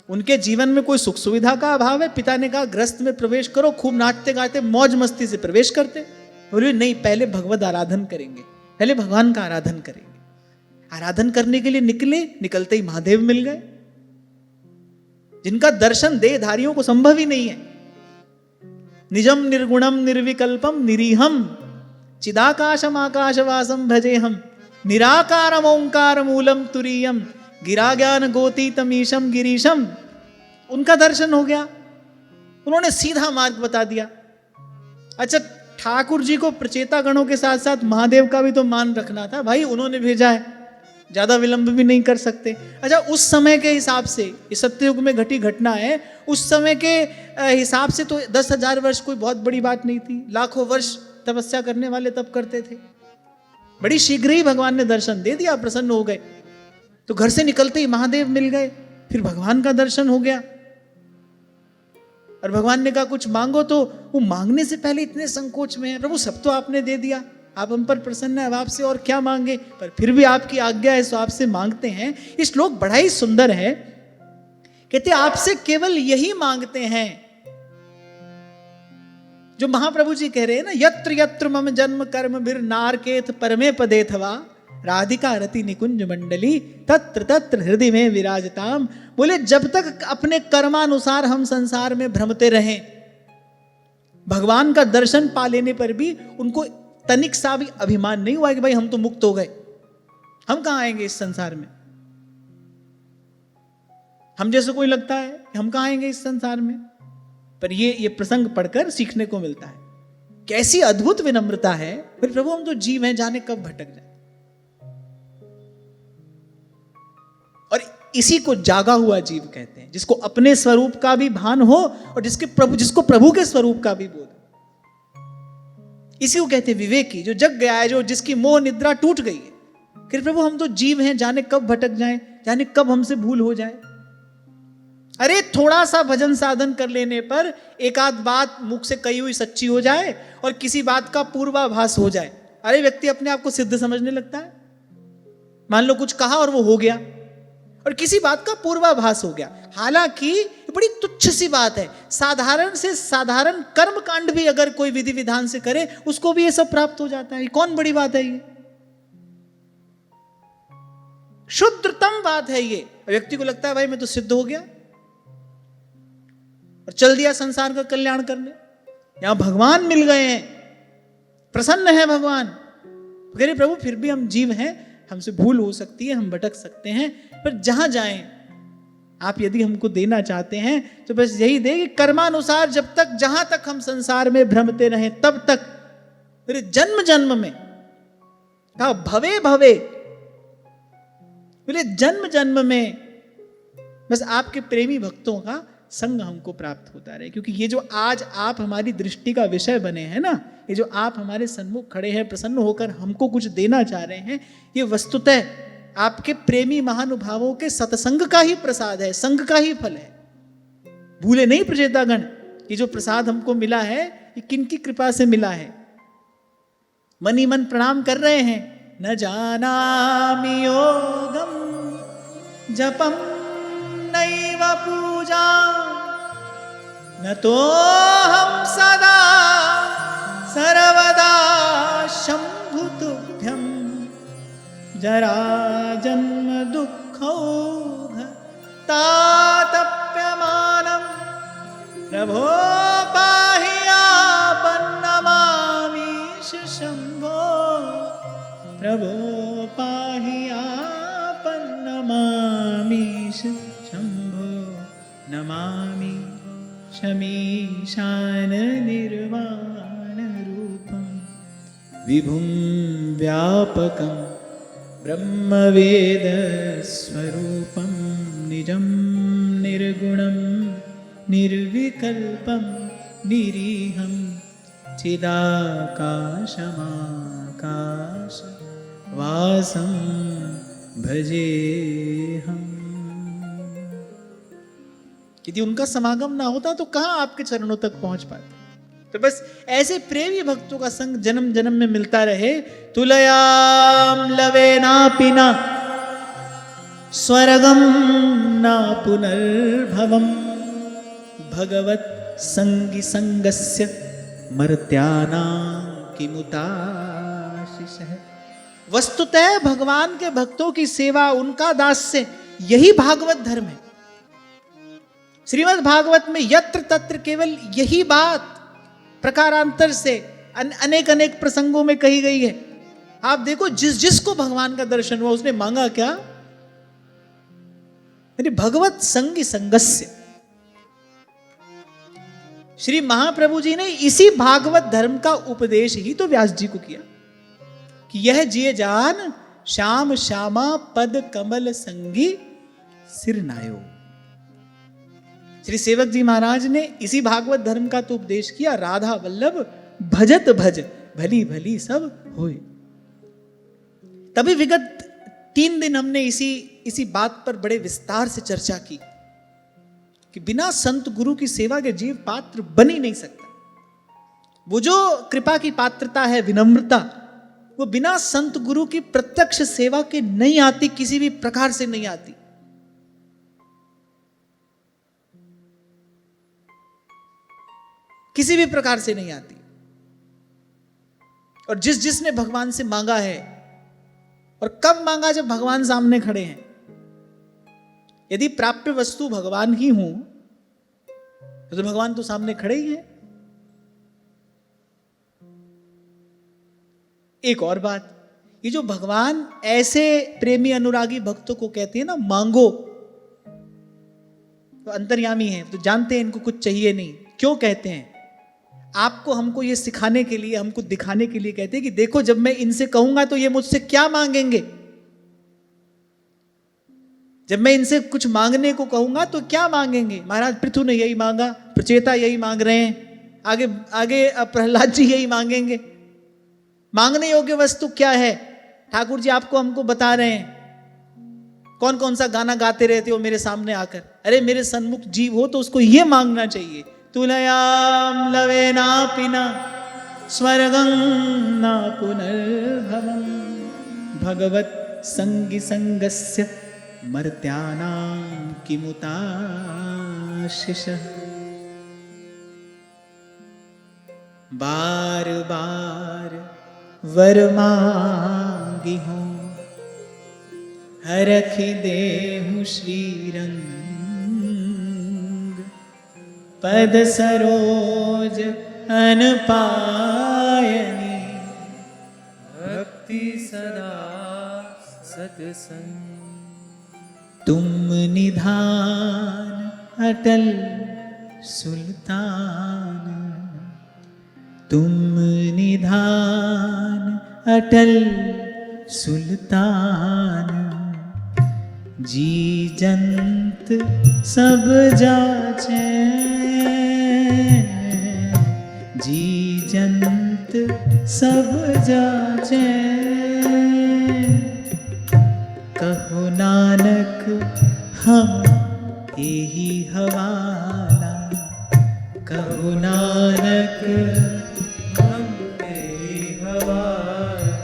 उनके जीवन में कोई सुख सुविधा का अभाव है। पिता ने कहा गृहस्थ में प्रवेश करो, खूब नाचते गाते मौज मस्ती से प्रवेश करते। बोले नहीं, पहले भगवत आराधन करेंगे, पहले भगवान का आराधन करेंगे। आराधन करने के लिए निकले, निकलते ही महादेव मिल गए, जिनका दर्शन देहधारियों को संभव ही नहीं है। निजम निर्गुणम निर्विकल्पम निरीहम चिदाकाशम आकाशवासम भजेहम निराकारम ओंकार मूलम तुरीयम गिरा ज्ञान गोतीतमीशम गिरीशम। उनका दर्शन हो गया, उन्होंने सीधा मार्ग बता दिया। अच्छा, ठाकुर जी को प्रचेता गणों के साथ साथ महादेव का भी तो मान रखना था भाई, उन्होंने भेजा है, ज्यादा विलंब भी नहीं कर सकते। अच्छा, उस समय के हिसाब से, इस सत्ययुग में घटी घटना है, उस समय के हिसाब से तो 10,000 वर्ष कोई बहुत बड़ी बात नहीं थी। लाखों वर्ष तपस्या करने वाले तब करते थे। बड़ी शीघ्र ही भगवान ने दर्शन दे दिया, प्रसन्न हो गए। तो घर से निकलते ही महादेव मिल गए, फिर भगवान का दर्शन हो गया। और भगवान ने कहा कुछ मांगो, तो वो मांगने से पहले इतने संकोच में है, प्रभु सब तो आपने दे दिया, आप हम पर प्रसन्न है, अब आपसे और क्या मांगे, पर फिर भी आपकी आज्ञा है तो आपसे मांगते हैं। ये श्लोक बड़ा ही सुंदर है। कहते आपसे केवल यही मांगते हैं जो महाप्रभु जी कह रहे हैं ना, यत्र यत्र मम जन्म कर्म बिर नारकेत परमे पदेथवा राधिका रति निकुंज मंडली तत्र तत्र हृदय में विराजताम। बोले जब तक अपने कर्मानुसार हम संसार में भ्रमते रहें, भगवान का दर्शन पा लेने पर भी उनको तनिक सा भी अभिमान नहीं हुआ कि भाई हम तो मुक्त हो गए, हम कहां आएंगे इस संसार में। हम जैसे कोई लगता है कि हम कहां आएंगे इस संसार में। पर ये प्रसंग पढ़कर सीखने को मिलता है, कैसी अद्भुत विनम्रता है। फिर प्रभु हम तो जीव हैं, जाने कब भटक जाए। और इसी को जागा हुआ जीव कहते हैं, जिसको अपने स्वरूप का भी भान हो और जिसको प्रभु के स्वरूप का भी बोध। इसी को कहते हैं विवेकी, जो जग गया है, जो जिसकी मोह निद्रा टूट गई है। फिर प्रभु हम तो जीव हैं, जाने कब भटक जाएं, जाने कब हमसे भूल हो जाए। अरे थोड़ा सा भजन साधन कर लेने पर एक आध बात मुख से कही हुई सच्ची हो जाए और किसी बात का पूर्वाभास हो जाए, अरे व्यक्ति अपने आप को सिद्ध समझने लगता है। मान लो कुछ कहा और वो हो गया, और किसी बात का पूर्वाभास हो गया। हालांकि बड़ी तुच्छ सी बात है, साधारण से साधारण कर्म कांड भी अगर कोई विधि विधान से करे उसको भी ये सब प्राप्त हो जाता है। ये कौन बड़ी बात है, ये शुद्धतम बात है। ये व्यक्ति को लगता है भाई मैं तो सिद्ध हो गया और चल दिया संसार का कल्याण करने। यहां भगवान मिल गए हैं, प्रसन्न है भगवान। कह रहे प्रभु फिर भी हम जीव हैं, हमसे भूल हो सकती है, हम भटक सकते हैं, पर जहां जाएं आप यदि हमको देना चाहते हैं तो बस यही दे कि कर्मानुसार जब तक जहां तक हम संसार में भ्रमते रहें तब तक, मेरे जन्म जन्म में कहा भवे भवे, मेरे जन्म जन्म में बस आपके प्रेमी भक्तों का संग हमको प्राप्त होता रहे। क्योंकि ये जो आज आप हमारी दृष्टि का विषय बने हैं ना, ये जो आप हमारे सन्मुख खड़े हैं प्रसन्न होकर हमको कुछ देना चाह रहे हैं, ये वस्तुतः आपके प्रेमी महानुभावों के सत्संग का ही प्रसाद है, संग का ही फल है। भूले नहीं प्रचेतागण, ये जो प्रसाद हमको मिला है ये किनकी कृपा से मिला है। मन ही मन प्रणाम कर रहे हैं। न जानामि योगम जपम नैव पूजा न तो हम सदा सर्वदा शंभु तुभ्यं जरा जन्म दुःखौघ तातप्यमानं प्रभो पाहि आपन्नमामीश शंभो प्रभो पाहि आपन्नमामीश शंभो नमामि शमीशान निर्वाण रूपं विभुं व्यापकं ब्रह्मवेद स्वरूपं निजं निर्गुणं निर्विकल्पं निरीहं चिदाकाशमाकाश वासं भजेहम्। यदि उनका समागम ना होता तो कहां आपके चरणों तक पहुंच पाते। तो बस ऐसे प्रेमी भक्तों का संग जन्म जन्म में मिलता रहे। तुलयाम लवेना पिना स्वर्गम ना पुनर्भवम भगवत संगी संगस्य मर्त्यानां किमुताशिषः। वस्तुतः भगवान के भक्तों की सेवा, उनका दास्य, यही भागवत धर्म है। श्रीमद् भागवत में यत्र तत्र केवल यही बात प्रकारांतर से अनेक अनेक प्रसंगों में कही गई है। आप देखो जिसको भगवान का दर्शन हुआ उसने मांगा क्या? भगवत संगी संगस्य। श्री महाप्रभु जी ने इसी भागवत धर्म का उपदेश ही तो व्यास जी को किया कि यह जिए जान श्याम श्यामा पद कमल संगी सिर नायो। श्री सेवक जी महाराज ने इसी भागवत धर्म का तो उपदेश किया, राधा वल्लभ भजत भज भली भली सब होए। तभी विगत 3 दिन हमने इसी बात पर बड़े विस्तार से चर्चा की कि बिना संत गुरु की सेवा के जीव पात्र बन ही नहीं सकता। वो जो कृपा की पात्रता है, विनम्रता, वो बिना संत गुरु की प्रत्यक्ष सेवा के नहीं आती, किसी भी प्रकार से नहीं आती। किसी भी प्रकार से नहीं आती। और जिसने भगवान से मांगा है, और कब मांगा, जब भगवान सामने खड़े हैं। यदि प्राप्य वस्तु भगवान ही हो तो भगवान तो सामने खड़े ही हैं। एक और बात, ये जो भगवान ऐसे प्रेमी अनुरागी भक्तों को कहते हैं ना, मांगो, तो अंतर्यामी है, तो जानते हैं इनको कुछ चाहिए नहीं। क्यों कहते हैं? आपको हमको ये सिखाने के लिए, हमको दिखाने के लिए कहते हैं कि देखो, जब मैं इनसे कहूंगा तो ये मुझसे क्या मांगेंगे। जब मैं इनसे कुछ मांगने को कहूंगा तो क्या मांगेंगे। महाराज पृथु ने यही मांगा, प्रचेता यही मांग रहे हैं, आगे आगे प्रहलाद जी यही मांगेंगे। मांगने योग्य वस्तु क्या है? ठाकुर जी आपको हमको बता रहे हैं। कौन कौन सा गाना गाते रहते हो मेरे सामने आकर। अरे मेरे सन्मुख जीव हो तो उसको ये मांगना चाहिए, तुलयाम लवे ना पिना स्वर्गं ना पुनर्भवं भगवत संगी संगस्य मर्त्यानां किमुताशिषः। बार बार वर मांगी हूँ, हरखि देहु श्रीरंग, पद सरोज अनपायनी, भक्ति सदा सत्संग। तुम निधान अटल सुल्तान, तुम निधान अटल सुल्तान, जी जंत सब जाचे, जी जंत सब जाचे, कहो नानक हम यही हवाला, कहो नानक हम यही हवाला।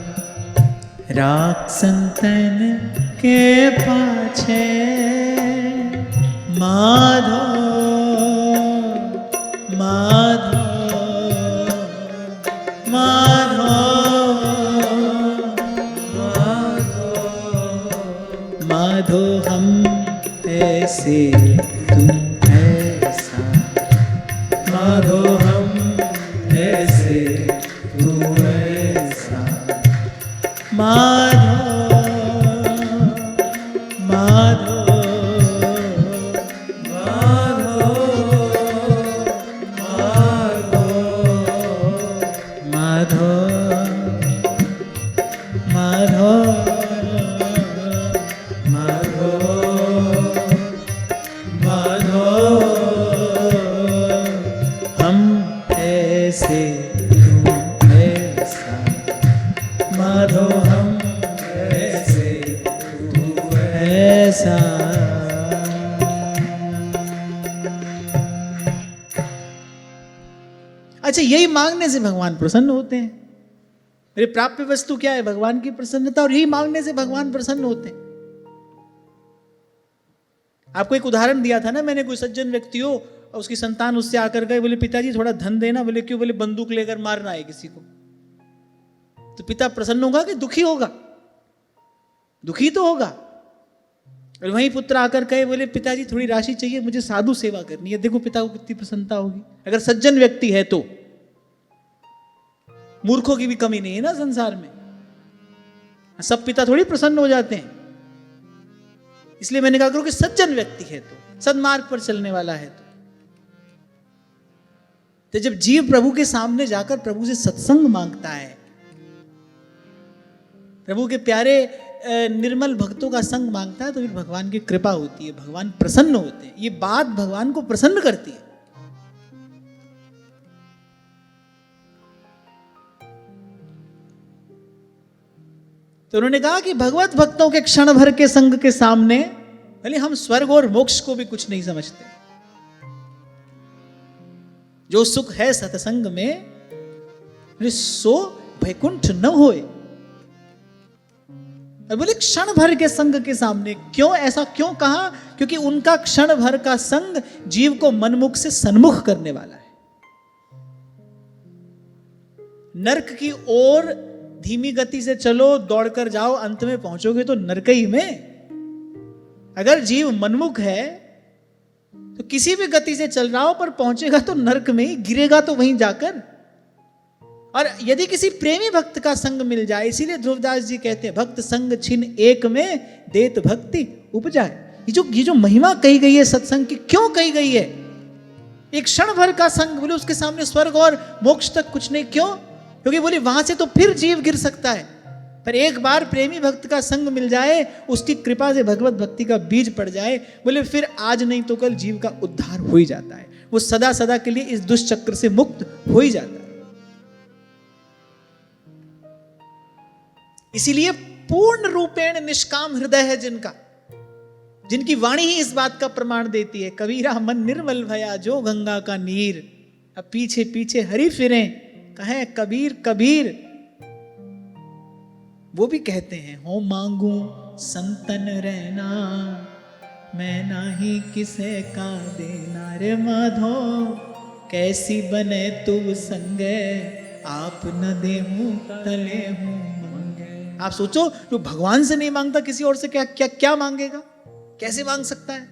राख संतन के पाछे माधो माधो माधो माधो, हम ऐसे तुम ऐसा, माधो हम ऐसे तू ऐसा, माधो माधो माधो माधो माधो माधो माधो, हम ऐसे तुम ऐसा, माधो हम ऐसे तू ऐसा। अच्छा, यही मांगने से भगवान प्रसन्न होते हैं। मेरे प्राप्य वस्तु क्या है? भगवान की प्रसन्नता, और यही मांगने से भगवान प्रसन्न होते हैं। आपको एक उदाहरण दिया था ना मैंने, कोई सज्जन व्यक्ति हो और उसकी संतान उससे आकर गए, बोले पिताजी थोड़ा धन देना। बोले क्यों? बोले बंदूक लेकर मारना है किसी को। तो पिता प्रसन्न होगा कि दुखी होगा? दुखी तो होगा। और वहीं पुत्र आकर कहे, बोले पिताजी थोड़ी राशि चाहिए, मुझे साधु सेवा करनी है। देखो पिता को कितनी प्रसन्नता होगी। अगर सज्जन व्यक्ति है तो। मूर्खों की भी कमी नहीं है ना संसार में, सब पिता थोड़ी प्रसन्न हो जाते हैं। इसलिए मैंने कहा करो कि सज्जन व्यक्ति है तो, सन्मार्ग पर चलने वाला है तो जब जीव प्रभु के सामने जाकर प्रभु से सत्संग मांगता है, प्रभु के प्यारे निर्मल भक्तों का संग मांगता है, तो फिर भगवान की कृपा होती है, भगवान प्रसन्न होते हैं। ये बात भगवान को प्रसन्न करती है। तो उन्होंने कहा कि भगवत भक्तों के क्षण भर के संग के सामने भले हम स्वर्ग और मोक्ष को भी कुछ नहीं समझते, जो सुख है सत्संग में सो वैकुंठ न होए। और बोले क्षण भर के संग के सामने, क्यों ऐसा क्यों कहा? क्योंकि उनका क्षण भर का संग जीव को मनमुख से सन्मुख करने वाला है। नरक की ओर धीमी गति से चलो, दौड़कर जाओ, अंत में पहुंचोगे तो नरकई में। अगर जीव मनमुख है तो किसी भी गति से चल रहा हो पर पहुंचेगा तो नरक में ही, गिरेगा तो वहीं जाकर। और यदि किसी प्रेमी भक्त का संग मिल जाए, इसीलिए ध्रुवदास जी कहते हैं भक्त संग छिन एक में देत भक्ति उपजाए। ये जो महिमा कही गई है सत्संग की, क्यों कही गई है? एक क्षण भर का संग, बोले उसके सामने स्वर्ग और मोक्ष तक कुछ नहीं। क्यों? क्योंकि बोले वहां से तो फिर जीव गिर सकता है, पर एक बार प्रेमी भक्त का संग मिल जाए, उसकी कृपा से भगवत भक्ति का बीज पड़ जाए, बोले फिर आज नहीं तो कल जीव का उद्धार हो ही जाता है। वो सदा सदा के लिए इस दुष्चक्र से मुक्त हो ही जाता है। इसीलिए पूर्ण रूपेण निष्काम हृदय है जिनका, जिनकी वाणी ही इस बात का प्रमाण देती है। कबीरा मन निर्मल भया जो गंगा का नीर, अब पीछे पीछे हरि फिरे कहे कबीर कबीर। वो भी कहते हैं हो मांगू संतन रहना, मैं नाही किसे का देना। रे माधो कैसी बने तू संगे, आप न देहूं तले हूं मंगे। आप सोचो, जो भगवान से नहीं मांगता किसी और से क्या क्या क्या मांगेगा? कैसे मांग सकता है?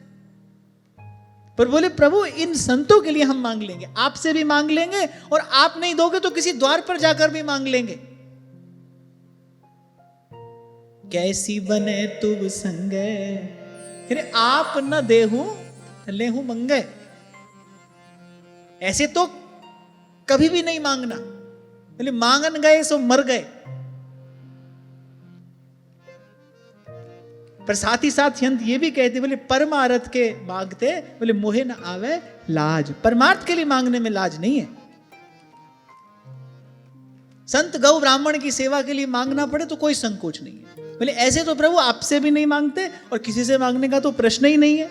पर बोले प्रभु इन संतों के लिए हम मांग लेंगे, आपसे भी मांग लेंगे, और आप नहीं दोगे तो किसी द्वार पर जाकर भी मांग लेंगे। कैसी बने तुम संगे, फिर आप न देहूं तले हूं मंगे। ऐसे तो कभी भी नहीं मांगना, बोले मांगन गए सो मर गए। पर साथ ही साथ यंत ये भी कहते, बोले परमार्थ के मांगते, बोले मोहे न आवे लाज। परमार्थ के लिए मांगने में लाज नहीं है। संत गौ ब्राह्मण की सेवा के लिए मांगना पड़े तो कोई संकोच नहीं है। बोले ऐसे तो प्रभु आपसे भी नहीं मांगते और किसी से मांगने का तो प्रश्न ही नहीं है।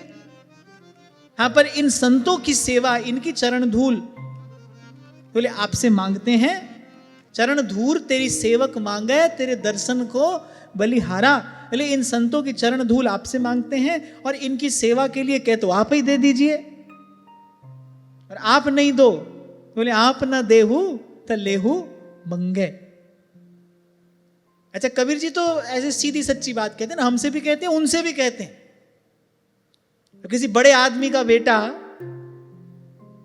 हाँ, पर इन संतों की सेवा, इनकी चरण धूल, बोले आपसे मांगते हैं। चरण धूल तेरी सेवक मांगे, तेरे दर्शन को बलिहारा। बोले इन संतों की चरण धूल आपसे मांगते हैं, और इनकी सेवा के लिए कह तो आप ही दे दीजिए, और आप नहीं दो, बोले आप ना देहू तो लेहू मंगे। अच्छा, कबीर जी तो ऐसे सीधी सच्ची बात कहते हैं ना, हमसे भी कहते हैं, उनसे भी कहते हैं। तो किसी बड़े आदमी का बेटा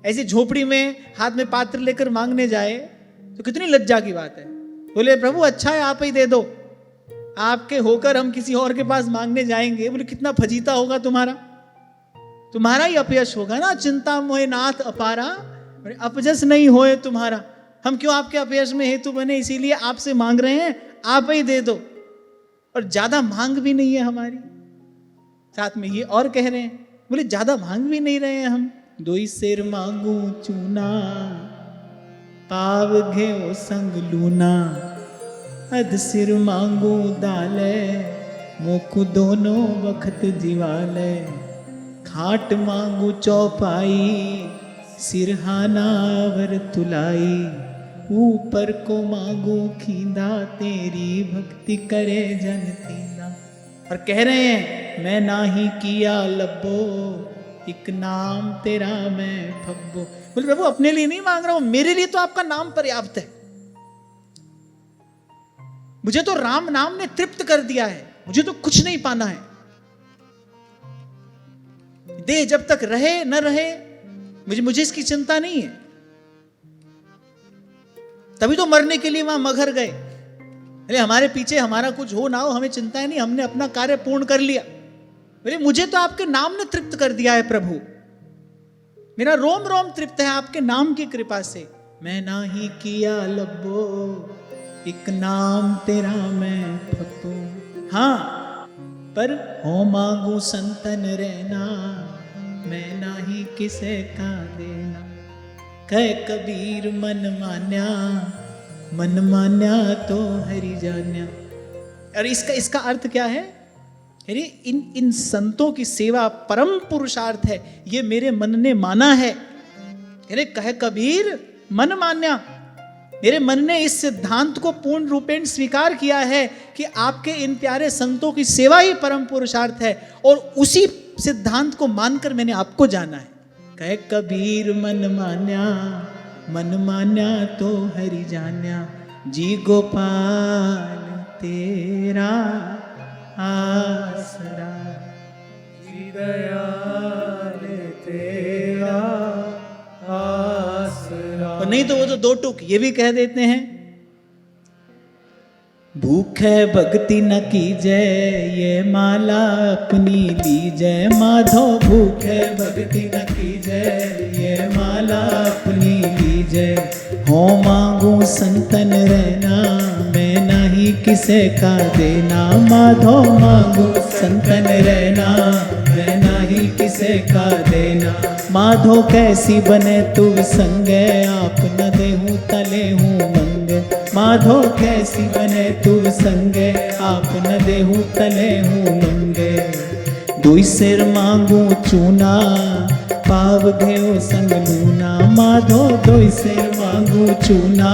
ऐसी झोपड़ी में हाथ में पात्र लेकर मांगने जाए तो कितनी लज्जा की बात है। बोले प्रभु अच्छा है आप ही दे दो, आपके होकर हम किसी और के पास मांगने जाएंगे। बोले कितना फजीता होगा तुम्हारा ही अपयश होगा ना। चिंता मोहे नाथ अपारा, अपजस नहीं होए तुम्हारा। हम क्यों आपके अपयश में हेतु बने, इसीलिए आपसे मांग रहे हैं, आप ही दे दो। और ज्यादा मांग भी नहीं है हमारी। साथ में ये और कह रहे हैं, बोले ज्यादा मांग भी नहीं रहे हैं हम। दोई शेर मांगू चूना, पाव घेओ संग लूना। अध सिर मांगू दाले, मोकू दोनों वक्त जीवाले। खाट मांगू चौपाई, सिरहाना वर तुलाई। ऊपर को मांगू खींदा, तेरी भक्ति करे जन तीना। और कह रहे हैं मैं नाही किया लब्बो, एक नाम तेरा मैं फब्बो। बोले प्रभु अपने लिए नहीं मांग रहा हूं, मेरे लिए तो आपका नाम पर्याप्त है। मुझे तो राम नाम ने तृप्त कर दिया है, मुझे तो कुछ नहीं पाना है। देह जब तक रहे न रहे मुझे इसकी चिंता नहीं है। तभी तो मरने के लिए वहां मगर गए। अरे हमारे पीछे हमारा कुछ हो ना हो हमें चिंता है नहीं, हमने अपना कार्य पूर्ण कर लिया। अरे मुझे तो आपके नाम ने तृप्त कर दिया है प्रभु, मेरा रोम रोम तृप्त है आपके नाम की कृपा से। मैं ना ही किया लब्बो, एक नाम तेरा मैं फब्बो। हाँ, पर हो मांगू संतन रहना, मैं ना ही किसे का देना। कह कबीर मन मान्या तो हरि जान्या। और इसका अर्थ क्या है? अरे इन संतों की सेवा परम पुरुषार्थ है, ये मेरे मन ने माना है। अरे कहे कबीर मन मान्या, मेरे मन ने इस सिद्धांत को पूर्ण रूपेण स्वीकार किया है कि आपके इन प्यारे संतों की सेवा ही परम पुरुषार्थ है, और उसी सिद्धांत को मानकर मैंने आपको जाना है। कहे कबीर मन मान्या तो हरि जान्या, जी गोपाल तेरा आसरा। जी दयाल तेरा आसरा। और नहीं तो वो तो दो टूक ये भी कह देते हैं, भूखे भक्ति न कीजय, ये माला अपनी लीजय माधो। भूखे भक्ति न कीजय, ये माला अपनी लीजय। हो मांगू संतन रहना, मैं नहीं किसे का देना माधो। मांगू संतन रहना, मैं नहीं किसे का देना माधो। कैसी बने तू संगे, आप न देहूँ तले हूँ मंगे माधो। कैसी बने तू संगे, आप न देहूँ तले हूँ मंगे। दुई सिर मांगू चूना, पाव घेओ संग लूना माधो। दुई सिर मांगू चूना,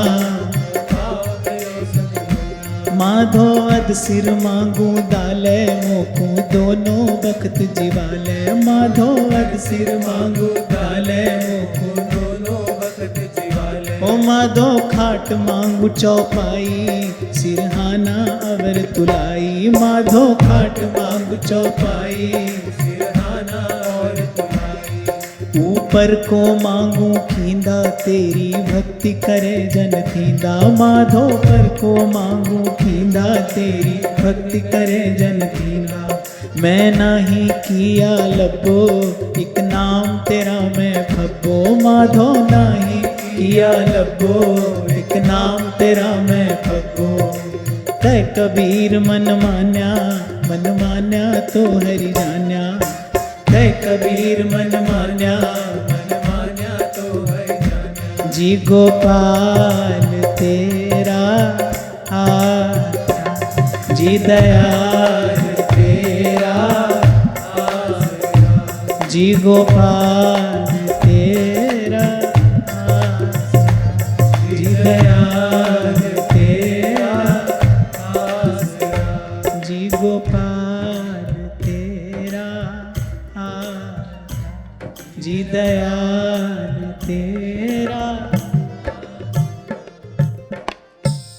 माधो। अध सिर मांगू दाले, मोकू दोनों बखत जीवाले माधो। अध सिर मांगू दाले, मोकू दोनों बखत जीवाले। ओ माधो खाट मांगू चौपाई, सिरहाना अवर तुलाई माधो। खाट मांगू चौपाई, सिरहाना और तुलाई। ऊपर को मांगू खींदा, तेरी भक्ति करे जन थींदा माधो। पर को मांगू खींदा, तेरी भक्ति करे जन थींदा। मैं नाही किया लबो, एक नाम तेरा मैं फब्बो माधो। नाही किया लबो, एक नाम तेरा मैं फब्बो। कह कबीर मन मान्या तो हरि जान्या। कह कबीर मन मान्या तो हरि जान्या। जी गोपाल तेरा आसरा, जी दयाल तेरा आसरा। जी गोपाल तेरा आसरा, जी दयाल तेरा आसरा। जी गोपाल तेरा आसरा, जी दयाल तेरा।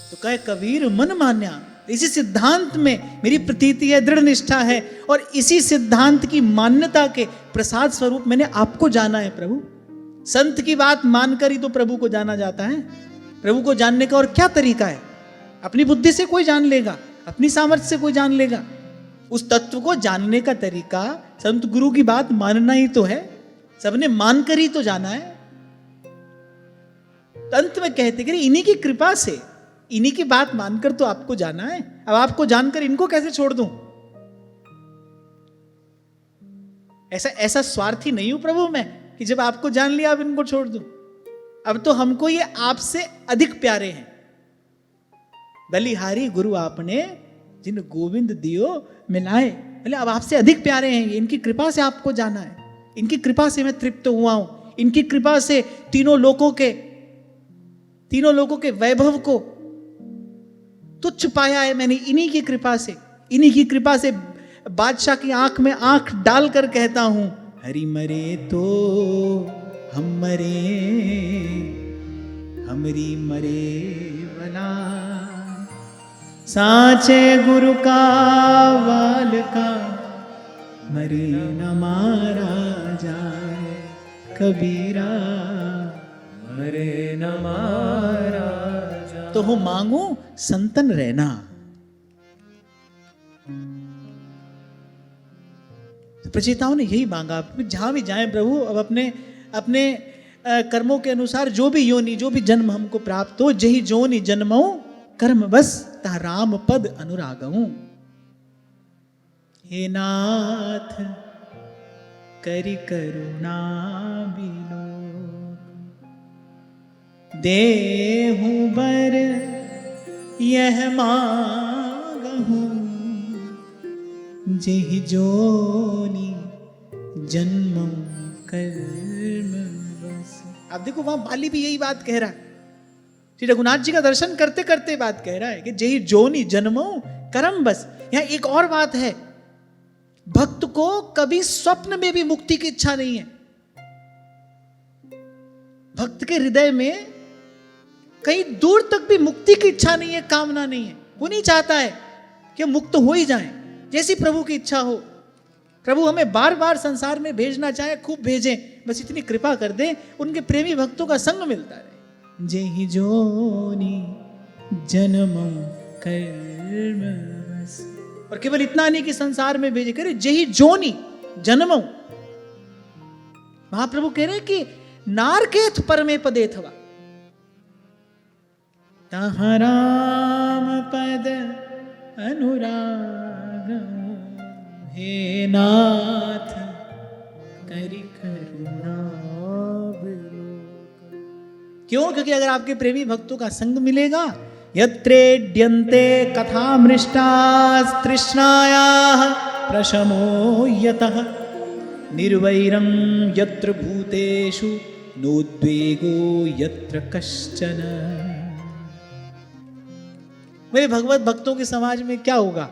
तो कहे कबीर मन मान्या, इसी सिद्धांत में मेरी प्रतीति है, दृढ़ निष्ठा है, और इसी सिद्धांत की मान्यता के प्रसाद स्वरूप मैंने आपको जाना है प्रभु। संत की बात मानकर ही तो प्रभु को जाना जाता है। प्रभु को जानने का और क्या तरीका है? अपनी बुद्धि से कोई जान लेगा, अपनी सामर्थ्य से कोई जान लेगा? उस तत्व को जानने का तरीका संत गुरु की बात मानना ही तो है। सबने मानकर ही तो जाना है। अंत में कहते कि इन्हीं की कृपा से, इन्हीं की बात मानकर तो आपको जाना है। अब आपको जानकर इनको कैसे छोड़ दूं? ऐसा स्वार्थी नहीं हूं प्रभु मैं कि जब आपको जान लिया अब इनको छोड़ दूं। अब तो हमको ये आपसे अधिक प्यारे हैं। बलिहारी गुरु आपने जिन गोविंद दियो मिलाए, बोले अब आपसे अधिक प्यारे हैं। इनकी कृपा से आपको जाना है, इनकी कृपा से मैं तृप्त हुआ हूं, इनकी कृपा से तीनों लोकों के वैभव को तुच्छ पाया है मैंने इन्हीं की कृपा से। इन्हीं की कृपा से बादशाह की आंख में आंख डालकर कहता हूं, हरि मरे तो हम मरे, हमरी मरे बना। साचे गुरु का वाल का, मरे न मारा जाए कबीरा, मरे न मारा जाए। तो हो मांगू संतन रहना। तो प्रचेताओं ने यही मांगा, जहां भी जाएं प्रभु, अब अपने कर्मों के अनुसार जो भी योनि, जो भी जन्म हमको प्राप्त हो, जही जोनि जन्मऊ कर्म बस ता राम पद अनुरागऊ। हे नाथ करि करुणा बिलो, देहु बर यह मांगहूं, जेहि जोनि जन्म कर्म आप देखो वहां बाली भी यही बात कह रहा है, श्री रघुनाथ जी का दर्शन करते करते बात कह रहा है कि जेहि जोनि जन्मो करम बस। यहां एक और बात है, भक्त को कभी स्वप्न में भी मुक्ति की इच्छा नहीं है। भक्त के हृदय में कहीं दूर तक भी मुक्ति की इच्छा नहीं है, कामना नहीं है। वो नहीं चाहता है कि मुक्त हो ही जाएं, जैसी प्रभु की इच्छा हो। प्रभु हमें बार बार संसार में भेजना चाहे खूब भेजें, बस इतनी कृपा कर दें उनके प्रेमी भक्तों का संग मिलता रहे। जेहि जोनि जन्म कर्म बस। और केवल इतना नहीं कि संसार में भेजे, करे जेहि जोनि जन्म। महाप्रभु कह रहे कि नारकेत परमे पदे थवा, तहाँ राम पद अनुराग, हे नाथ करि करुणा। क्यों? क्योंकि अगर आपके प्रेमी भक्तों का संग मिलेगा, यत्रेड्यन्ते कथामृष्टास्तृष्णायाः प्रशमो यतः, निर्वैरं यत्र भूतेषु नोद्वेगो यत्र कश्चन। मेरे भगवत भक्तों के समाज में क्या होगा?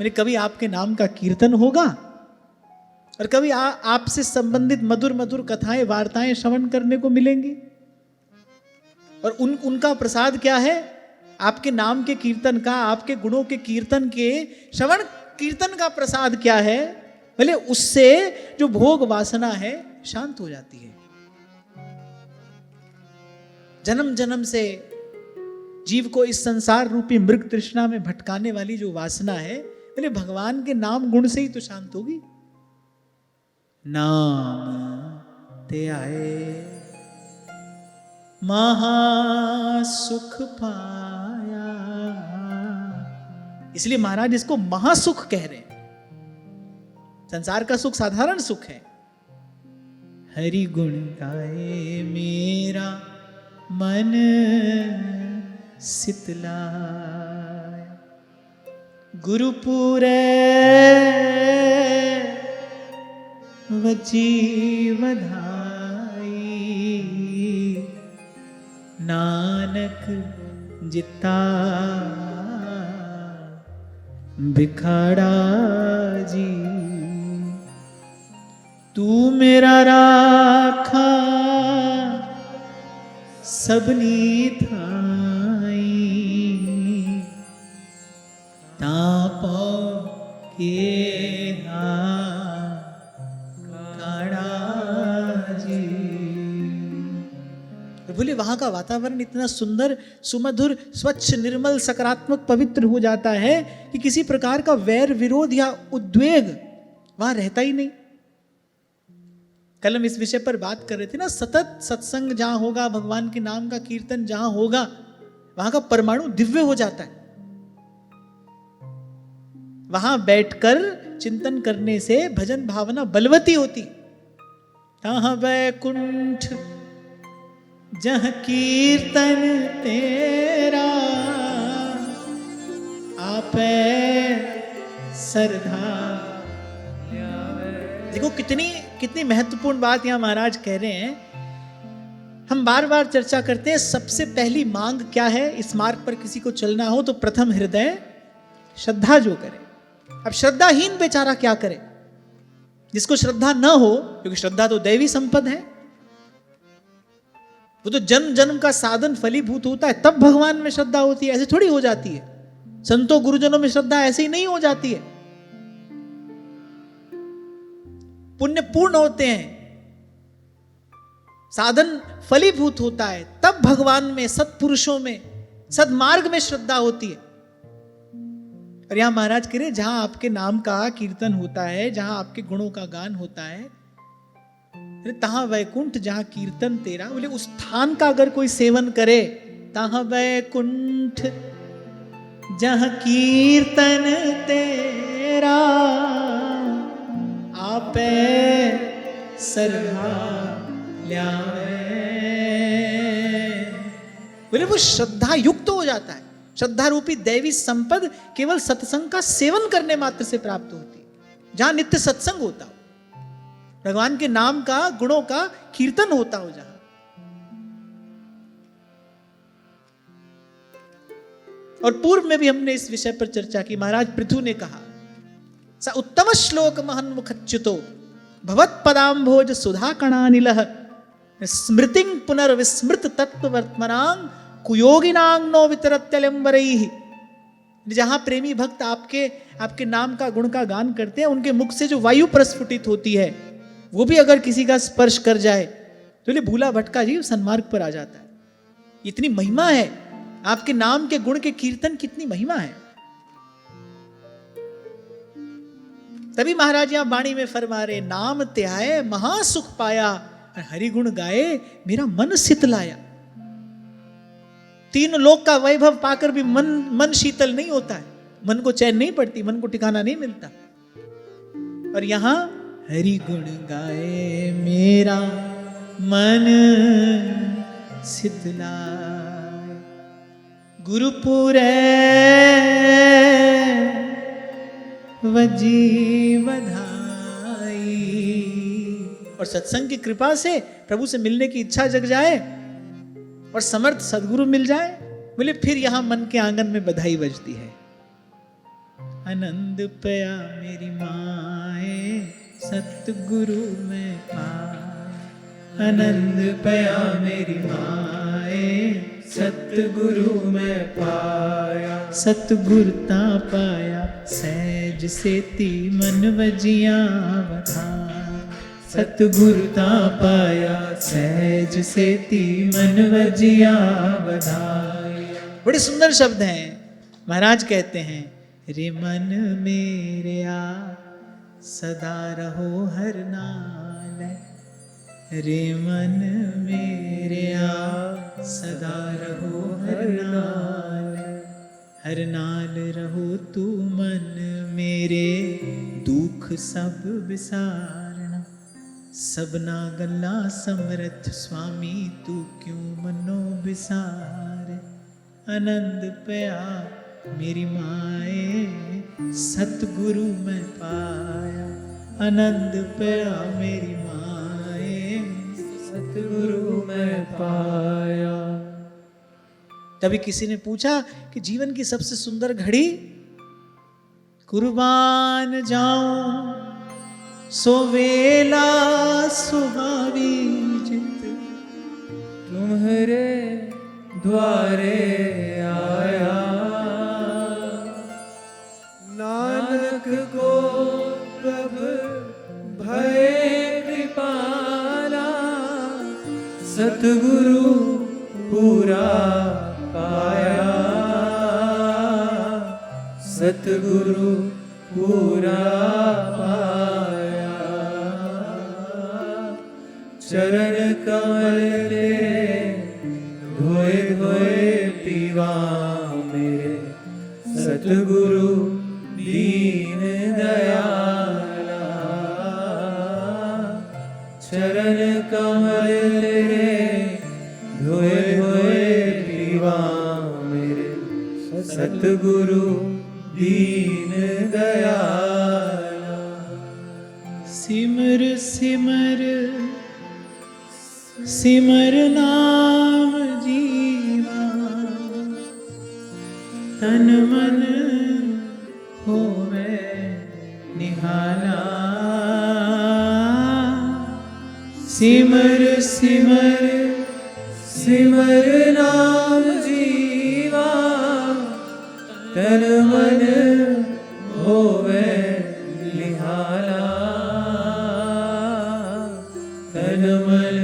मेरे कभी आपके नाम का कीर्तन होगा और कभी आपसे संबंधित मधुर मधुर कथाएं वार्ताएं श्रवण करने को मिलेंगी। और उनका प्रसाद क्या है? आपके नाम के कीर्तन का, आपके गुणों के कीर्तन के श्रवण कीर्तन का प्रसाद क्या है? भले उससे जो भोग वासना है शांत हो जाती है। जन्म जन्म से जीव को इस संसार रूपी मृग तृष्णा में भटकाने वाली जो वासना है, भले भगवान के नाम गुण से ही तो शांत होगी। नाम ते आए महासुख पाया, इसलिए महाराज इसको महासुख कह रहे हैं। संसार का सुख साधारण सुख है। हरि गुण गाए मेरा मन शीतलाय, गुरुपुरे वजीवधाई, नानक जिता भिखाड़ा जी। तू मेरा राखा सबनी थाई, तापो के बोले वहां का वातावरण इतना सुंदर, सुमधुर, स्वच्छ, निर्मल, सकारात्मक, पवित्र हो जाता है कि किसी प्रकार का वैर विरोध या उद्वेग वहां रहता ही नहीं। कल हम इस विषय पर बात कर रहे थे ना, सतत सत्संग जहां होगा, भगवान के नाम का कीर्तन जहां होगा, वहां का परमाणु दिव्य हो जाता है। वहां बैठकर चिंतन करने से भजन भावना बलवती होती। तहाँ वैकुंठ जहाँ कीर्तन तेरा, आपे सरधा। देखो कितनी महत्वपूर्ण बात यहां महाराज कह रहे हैं। हम बार बार चर्चा करते हैं, सबसे पहली मांग क्या है? इस मार्ग पर किसी को चलना हो तो प्रथम हृदय श्रद्धा जो करे। अब श्रद्धाहीन बेचारा क्या करे? जिसको श्रद्धा न हो, क्योंकि श्रद्धा तो दैवी संपद है, वो तो जन्म जन्म का साधन फलीभूत होता है, तब भगवान में श्रद्धा होती है। ऐसे थोड़ी हो जाती है। संतों गुरुजनों में श्रद्धा ऐसे ही नहीं हो जाती है। पुण्य पूर्ण होते हैं, साधन फलीभूत होता है, तब भगवान में, सत्पुरुषों में, सद्मार्ग में श्रद्धा होती है। और यहां महाराज कह रहे, जहां आपके नाम का कीर्तन होता है, जहां आपके गुणों का गान होता है, तहाँ वैकुंठ जहां कीर्तन तेरा। बोले उस स्थान का अगर कोई सेवन करे, तहाँ वैकुंठ जहां कीर्तन तेरा, आपे सरहा ल्यावे। बोले वो श्रद्धा युक्त हो जाता है। श्रद्धा रूपी दैवी संपद केवल सत्संग का सेवन करने मात्र से प्राप्त होती है, जहां नित्य सत्संग होता हो। भगवान के नाम का, गुणों का कीर्तन होता हो जहां। और पूर्व में भी हमने इस विषय पर चर्चा की। महाराज पृथु ने कहा, स उत्तम श्लोक महन मुखच्युतो भवत पदाम्भोज सुधा कणानिलः स्मृतिं पुनर्विस्मृत तत्व वर्तमानां कुयोगिनां नो वितरत्यलंबरैः। जहां प्रेमी भक्त आपके नाम का, गुण का गान करते हैं, उनके मुख से जो वायु प्रस्फुटित होती है, वो भी अगर किसी का स्पर्श कर जाए तो ये भूला भटका जीव सन्मार्ग पर आ जाता है। इतनी महिमा है आपके नाम के, गुण के कीर्तन, कितनी महिमा है। तभी महाराज यहां वाणी में फरमा रहे, नाम त्याय महासुख पाया, हरि गुण गाए मेरा मन शीतलाया। तीन लोक का वैभव पाकर भी मन शीतल नहीं होता है, मन को चैन नहीं पड़ती, मन को ठिकाना नहीं मिलता। और यहां हरि गुण गाए मेरा मन शीतलाय, गुरुपुरै वजी बधाई। और सत्संग की कृपा से प्रभु से मिलने की इच्छा जग जाए और समर्थ सदगुरु मिल जाए, बोले फिर यहां मन के आंगन में बधाई बजती है। आनंद पया मेरी माए सतगुरु में पाए, आनंद पया मेरी माए सतगुरु में पाया, सतगुरता पाया सहज सेती मन वजिया बधाई, सतगुरता पाया सहज सेती मन वजिया बधाई। बड़े सुंदर शब्द हैं। महाराज कहते हैं, रे मन मेरे आ सदा रहो हर नाल, रे मन मेरे आ सदा रहो हर नाल, हर नाल रहो तू मन मेरे दुख सब विसारना, सबना गल्ला समरथ स्वामी तू क्यों मनो विसार, आनंद पया मेरी माए सतगुरु में पाया, आनंद पया मेरी माए सतगुरु में पाया। तभी किसी ने पूछा कि जीवन की सबसे सुंदर घड़ी, कुर्बान जाऊं सो वेला सुहावी जित, तुम्हारे द्वारे आया, नानक को प्रभु भय कृपाला, सतगुरु पूरा पाया, सतगुरु पूरा पाया, चरण कमल तेरे धोए धोए पीवा मेरे, सतगुरु दीन दयाला, चरण कमल तेरे धोए धोए पीवा मेरे, सतगुरु दीन दयाला। सिमर सिमर सिमर नाम जीवा, तन मन होवे निहाला, सिमर सिमर सिमर नाम जीवा, तन मन होवे निहाला, तन मन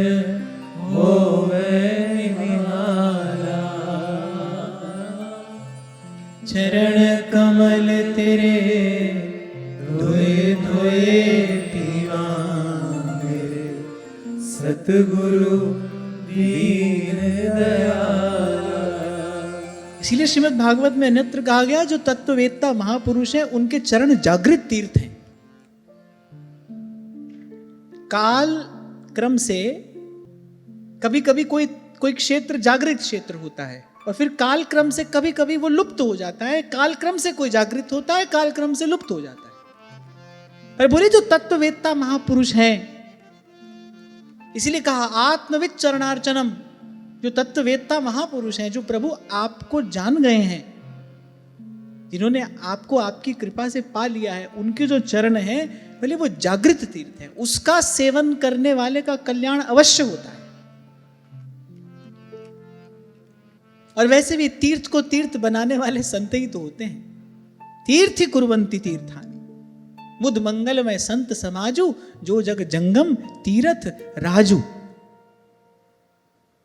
होवे निहाला, चरण कमल तेरे धोए धोए पीवा मेरे, सतगुरु दीन दयाला। इसीलिए श्रीमद् भागवत में अन्यत्र कहा गया, जो तत्ववेत्ता महापुरुष हैं उनके चरण जागृत तीर्थ हैं। काल क्रम से कभी कभी कोई क्षेत्र जागृत क्षेत्र होता है, और फिर काल क्रम से कभी कभी वो लुप्त हो जाता है। काल क्रम से कोई जागृत होता है, काल क्रम से लुप्त हो जाता है। पर बोले जो तत्ववेत्ता महापुरुष हैं इसीलिए कहा आत्मविद चरणार्चनम, जो तत्ववेत्ता महापुरुष हैं, जो प्रभु आपको जान गए हैं, जिन्होंने आपको आपकी कृपा से पा लिया है, उनके जो चरण हैं भले वो जागृत तीर्थ है, उसका सेवन करने वाले का कल्याण अवश्य होता है। और वैसे भी तीर्थ को तीर्थ बनाने वाले संत ही तो होते हैं। तीर्थि कुर्वन्ति तीर्थानि मुद मंगलमय संत समाजु, जो जग जंगम तीर्थ राजू।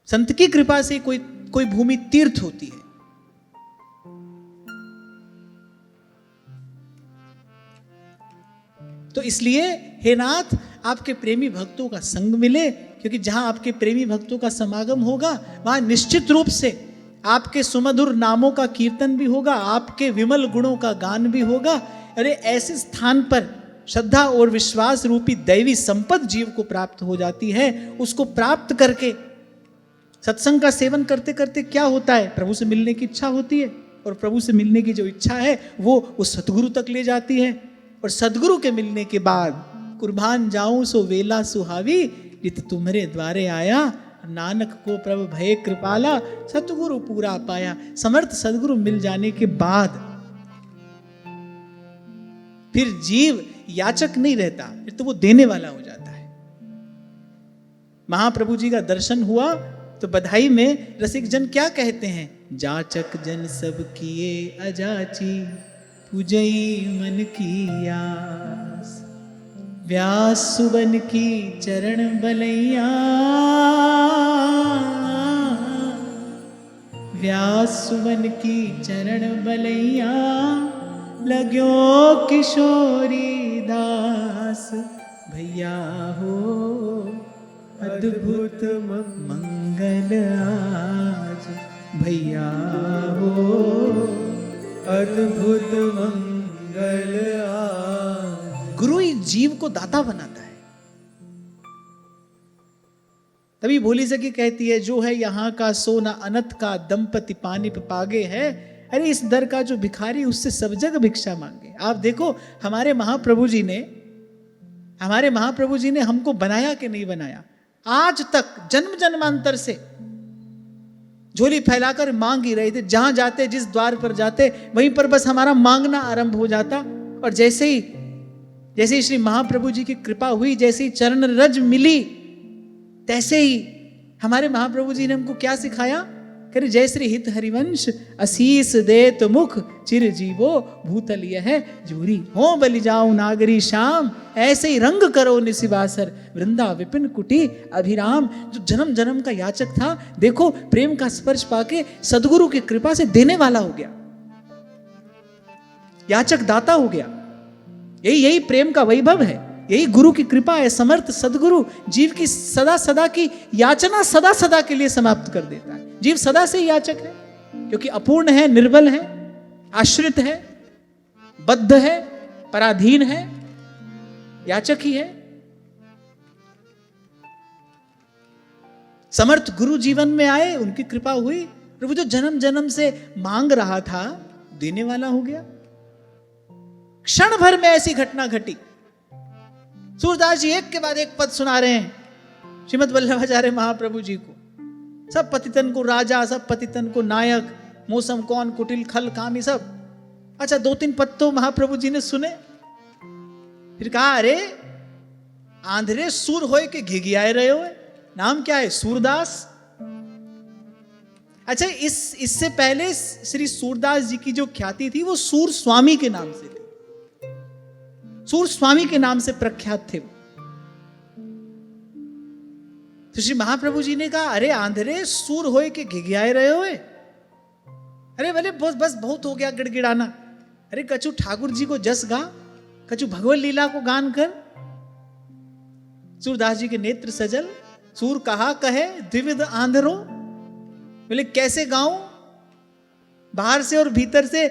संत की कृपा से कोई भूमि तीर्थ होती है। तो इसलिए हे नाथ, आपके प्रेमी भक्तों का संग मिले, क्योंकि जहां आपके प्रेमी भक्तों का समागम होगा वहां निश्चित रूप से आपके सुमधुर नामों का कीर्तन भी होगा, आपके विमल गुणों का गान भी होगा। अरे ऐसे स्थान पर श्रद्धा और विश्वास रूपी दैवी संपत्ति जीव को प्राप्त हो जाती है। उसको प्राप्त करके सत्संग का सेवन करते करते क्या होता है, प्रभु से मिलने की इच्छा होती है, और प्रभु से मिलने की जो इच्छा है वो उस सतगुरु तक ले जाती है। और सदगुरु के मिलने के बाद कुर्बान जाऊं सो वेला सुहावी, जित तुम्हारे द्वारे आया, नानक को प्रभु भय कृपाला, सतगुरु पूरा पाया। समर्थ सदगुरु मिल जाने के बाद फिर जीव याचक नहीं रहता, फिर तो वो देने वाला हो जाता है। महाप्रभु जी का दर्शन हुआ तो बधाई में रसिक जन क्या कहते हैं, जाचक जन सब किए अजाची, पूजई मन की आस, व्यास सुवन की चरण बलैया, व्यास सुवन की चरण बलैया, लग्यो किशोरी दास, भैया हो अद्भुत मंगल आज, भैया हो अद्भुत मंगल आज। गुरु ही जीव को दाता बनाता है। तभी भोली सखी कहती है, जो है यहाँ का सोना अनत का, दंपति पानी पे पागे है। अरे इस दर का जो भिखारी, उससे सब जगह भिक्षा मांगे। आप देखो हमारे महाप्रभु जी ने हमको बनाया कि नहीं बनाया, आज तक जन्म जन्मांतर से झोली फैलाकर मांग ही रहे थे। जहां जाते, जिस द्वार पर जाते, वहीं पर बस हमारा मांगना आरंभ हो जाता। और जैसे ही श्री महाप्रभु जी की कृपा हुई, जैसे ही चरण रज मिली, तैसे ही हमारे महाप्रभु जी ने हमको क्या सिखाया, करे जय श्री हित हरिवंश, असीस देत मुख, चिर जीवो भूतल यह जूरी, हो बलि जाऊं नागरी श्याम, ऐसे ही रंग करो निशिवासर, वृंदा विपिन कुटी अभिराम। जो जन्म जन्म का याचक था, देखो प्रेम का स्पर्श पाके सदगुरु की कृपा से देने वाला हो गया, याचक दाता हो गया। यही प्रेम का वैभव है, यही गुरु की कृपा है। समर्थ सदगुरु जीव की सदा सदा की याचना सदा सदा के लिए समाप्त कर देता है। जीव सदा से याचक है, क्योंकि अपूर्ण है, निर्बल है, आश्रित है, बद्ध है, पराधीन है, याचक ही है। समर्थ गुरु जीवन में आए, उनकी कृपा हुई, प्रभु जो जन्म जन्म से मांग रहा था, देने वाला हो गया। क्षण भर में ऐसी घटना घटी। सूरदास जी एक के बाद एक पद सुना रहे हैं श्रीमद् वल्लभाचार्य महाप्रभु जी को। सब पतितन को राजा, सब पतितन को नायक, मौसम कौन, कुटिल खल कामी सब। अच्छा, 2-3 पद तो महाप्रभु जी ने सुने, फिर कहा अरे आंधरे सूर होए के घिघियाए रहे हो, नाम क्या है, सूरदास। अच्छा, इससे पहले श्री सूरदास जी की जो ख्याति थी वो सूर स्वामी के नाम से थी, सूर स्वामी के नाम से प्रख्यात थे। तो श्री महाप्रभु जी ने कहा अरे आंधरे सूर होए के घिघियाए रहे हो, अरे भले बस बहुत हो गया गिड़गिड़ाना। अरे कछु ठाकुर जी को जस गा, कछु भगवत लीला को गान कर। सूरदास जी के नेत्र सजल, सूर कहा कहे द्विविध आंधरो, बोले कैसे गाऊं, बाहर से और भीतर से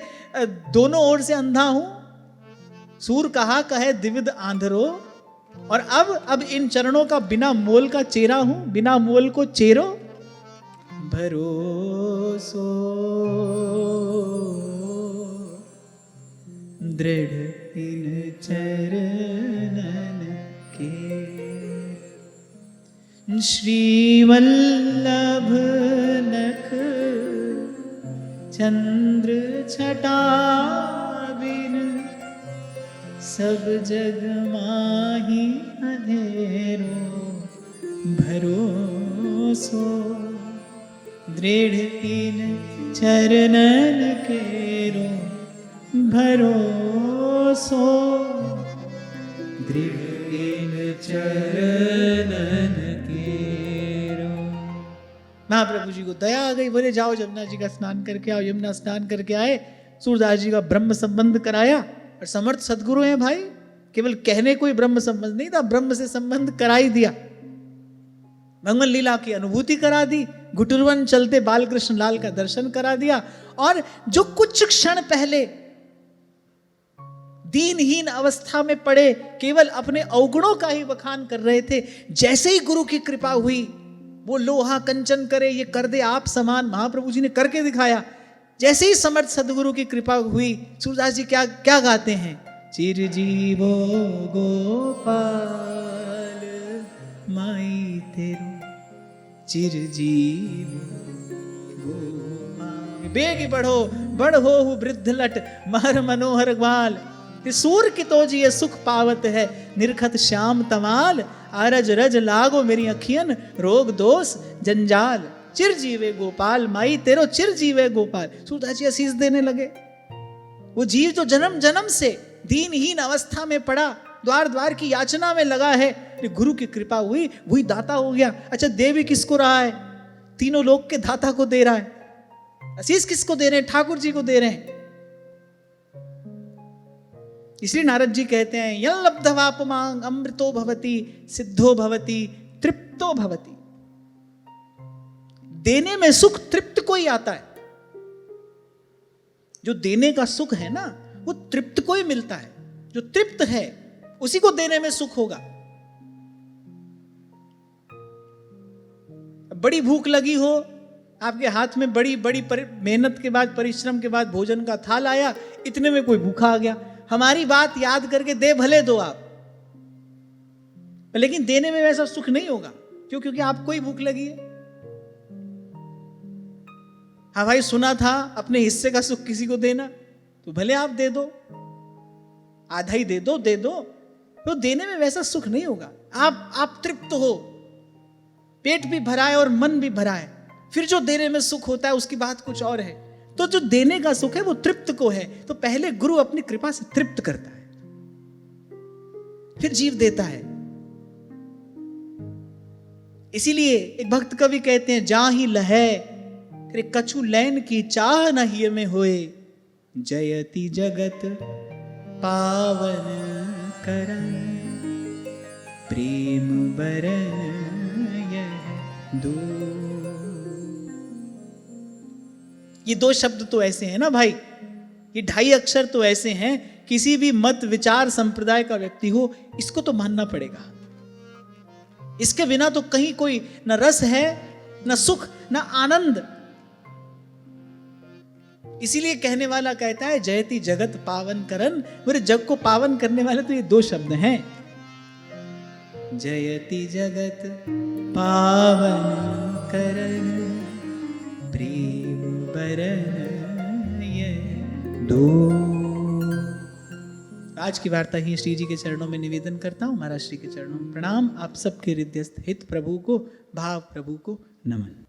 दोनों ओर से अंधा हूं। सूर कहा कहे द्विविध आंधरो, और अब इन चरणों का बिना मोल का चेरा हूं, बिना मोल को चेरो। भरोसो दृढ़ इन चरणन के। श्रीवल्लभ नख चंद्र छटा बिन सब जग माही अंधेरो भरोसो दृढ़ इन चरणन केरो भरोसो दृढ़ इन चरणन केरो। महाप्रभु जी को दया आ गई, बोले जाओ यमुना जी का स्नान करके आओ। यमुना स्नान करके आए, सूरदास जी का ब्रह्म संबंध कराया। और समर्थ सदगुरु हैं भाई, केवल कहने कोई ब्रह्म संबंध नहीं था, ब्रह्म से संबंध करा ही दिया। भगवान लीला की अनुभूति करा दी, घुटुरवन चलते बालकृष्ण लाल का दर्शन करा दिया। और जो कुछ क्षण पहले दीनहीन अवस्था में पड़े केवल अपने अवगुणों का ही बखान कर रहे थे, जैसे ही गुरु की कृपा हुई, वो लोहा कंचन करे ये कर दे आप समान, महाप्रभु जी ने करके दिखाया। जैसे ही समर्थ सदगुरु की कृपा हुई, सूरदास जी क्या क्या गाते हैं, चिरजीवो गोपाल माई तेरो चिरजीवो गोपाल। बेग बढ़ो बढ़ो वृद्ध लट महर मनोहर ग्वाल, सूर की तो जी ये सुख पावत है निरखत श्याम तमाल, आरज रज लागो मेरी अखियन रोग दोष जंजाल, चिर जीवे गोपाल माई तेरो चिर जीवे गोपाल। सूरदास जी आशीष देने लगे। वो जीव जो जन्म जन्म से दीनहीन अवस्था में पड़ा, द्वार द्वार की याचना में लगा है, गुरु की कृपा हुई, वही दाता हो गया। अच्छा, दे भी किसको रहा है? तीनों लोक के दाता को दे रहा है। आशीष किसको दे रहे हैं? ठाकुर जी को दे रहे हैं। इसलिए नारद जी कहते हैं, यं लब्धवापमांग अमृतो भवति सिद्धो भवति तृप्तो भवति। देने में सुख तृप्त को ही आता है। जो देने का सुख है ना, वो तृप्त को ही मिलता है। जो तृप्त है उसी को देने में सुख होगा। बड़ी भूख लगी हो, आपके हाथ में बड़ी बड़ी मेहनत के बाद, परिश्रम के बाद भोजन का थाल आया, इतने में कोई भूखा आ गया। हमारी बात याद करके दे भले दो आप, लेकिन देने में वैसा सुख नहीं होगा। क्यों? क्योंकि आपको ही भूख लगी है। हाँ भाई, सुना था अपने हिस्से का सुख किसी को देना, तो भले आप दे दो, आधा ही दे दो, तो देने में वैसा सुख नहीं होगा। आप तृप्त हो, पेट भी भरा है और मन भी भरा है, फिर जो देने में सुख होता है उसकी बात कुछ और है। तो जो देने का सुख है वो तृप्त को है। तो पहले गुरु अपनी कृपा से तृप्त करता है, फिर जीव देता है। इसीलिए एक भक्त कवि कहते हैं, जाहि लहै तेरे कछु लैन की चाह न हिय में होए, जयति जगत पावन करन प्रेम बरन दो। ये दो शब्द तो ऐसे हैं ना भाई, ये 2.5 अक्षर तो ऐसे हैं, किसी भी मत विचार संप्रदाय का व्यक्ति हो, इसको तो मानना पड़ेगा। इसके बिना तो कहीं कोई न रस है, न सुख, न आनंद। इसीलिए कहने वाला कहता है, जयति जगत पावन करन। मेरे जग को पावन करने वाले तो ये 2 शब्द हैं, जयति जगत पावन करन प्रेम बरन दो। आज की वार्ता ही श्री जी के चरणों में निवेदन करता हूं। महाराज श्री के चरणों में प्रणाम। आप सबके हृदयस्थ हित प्रभु को, भाव प्रभु को नमन।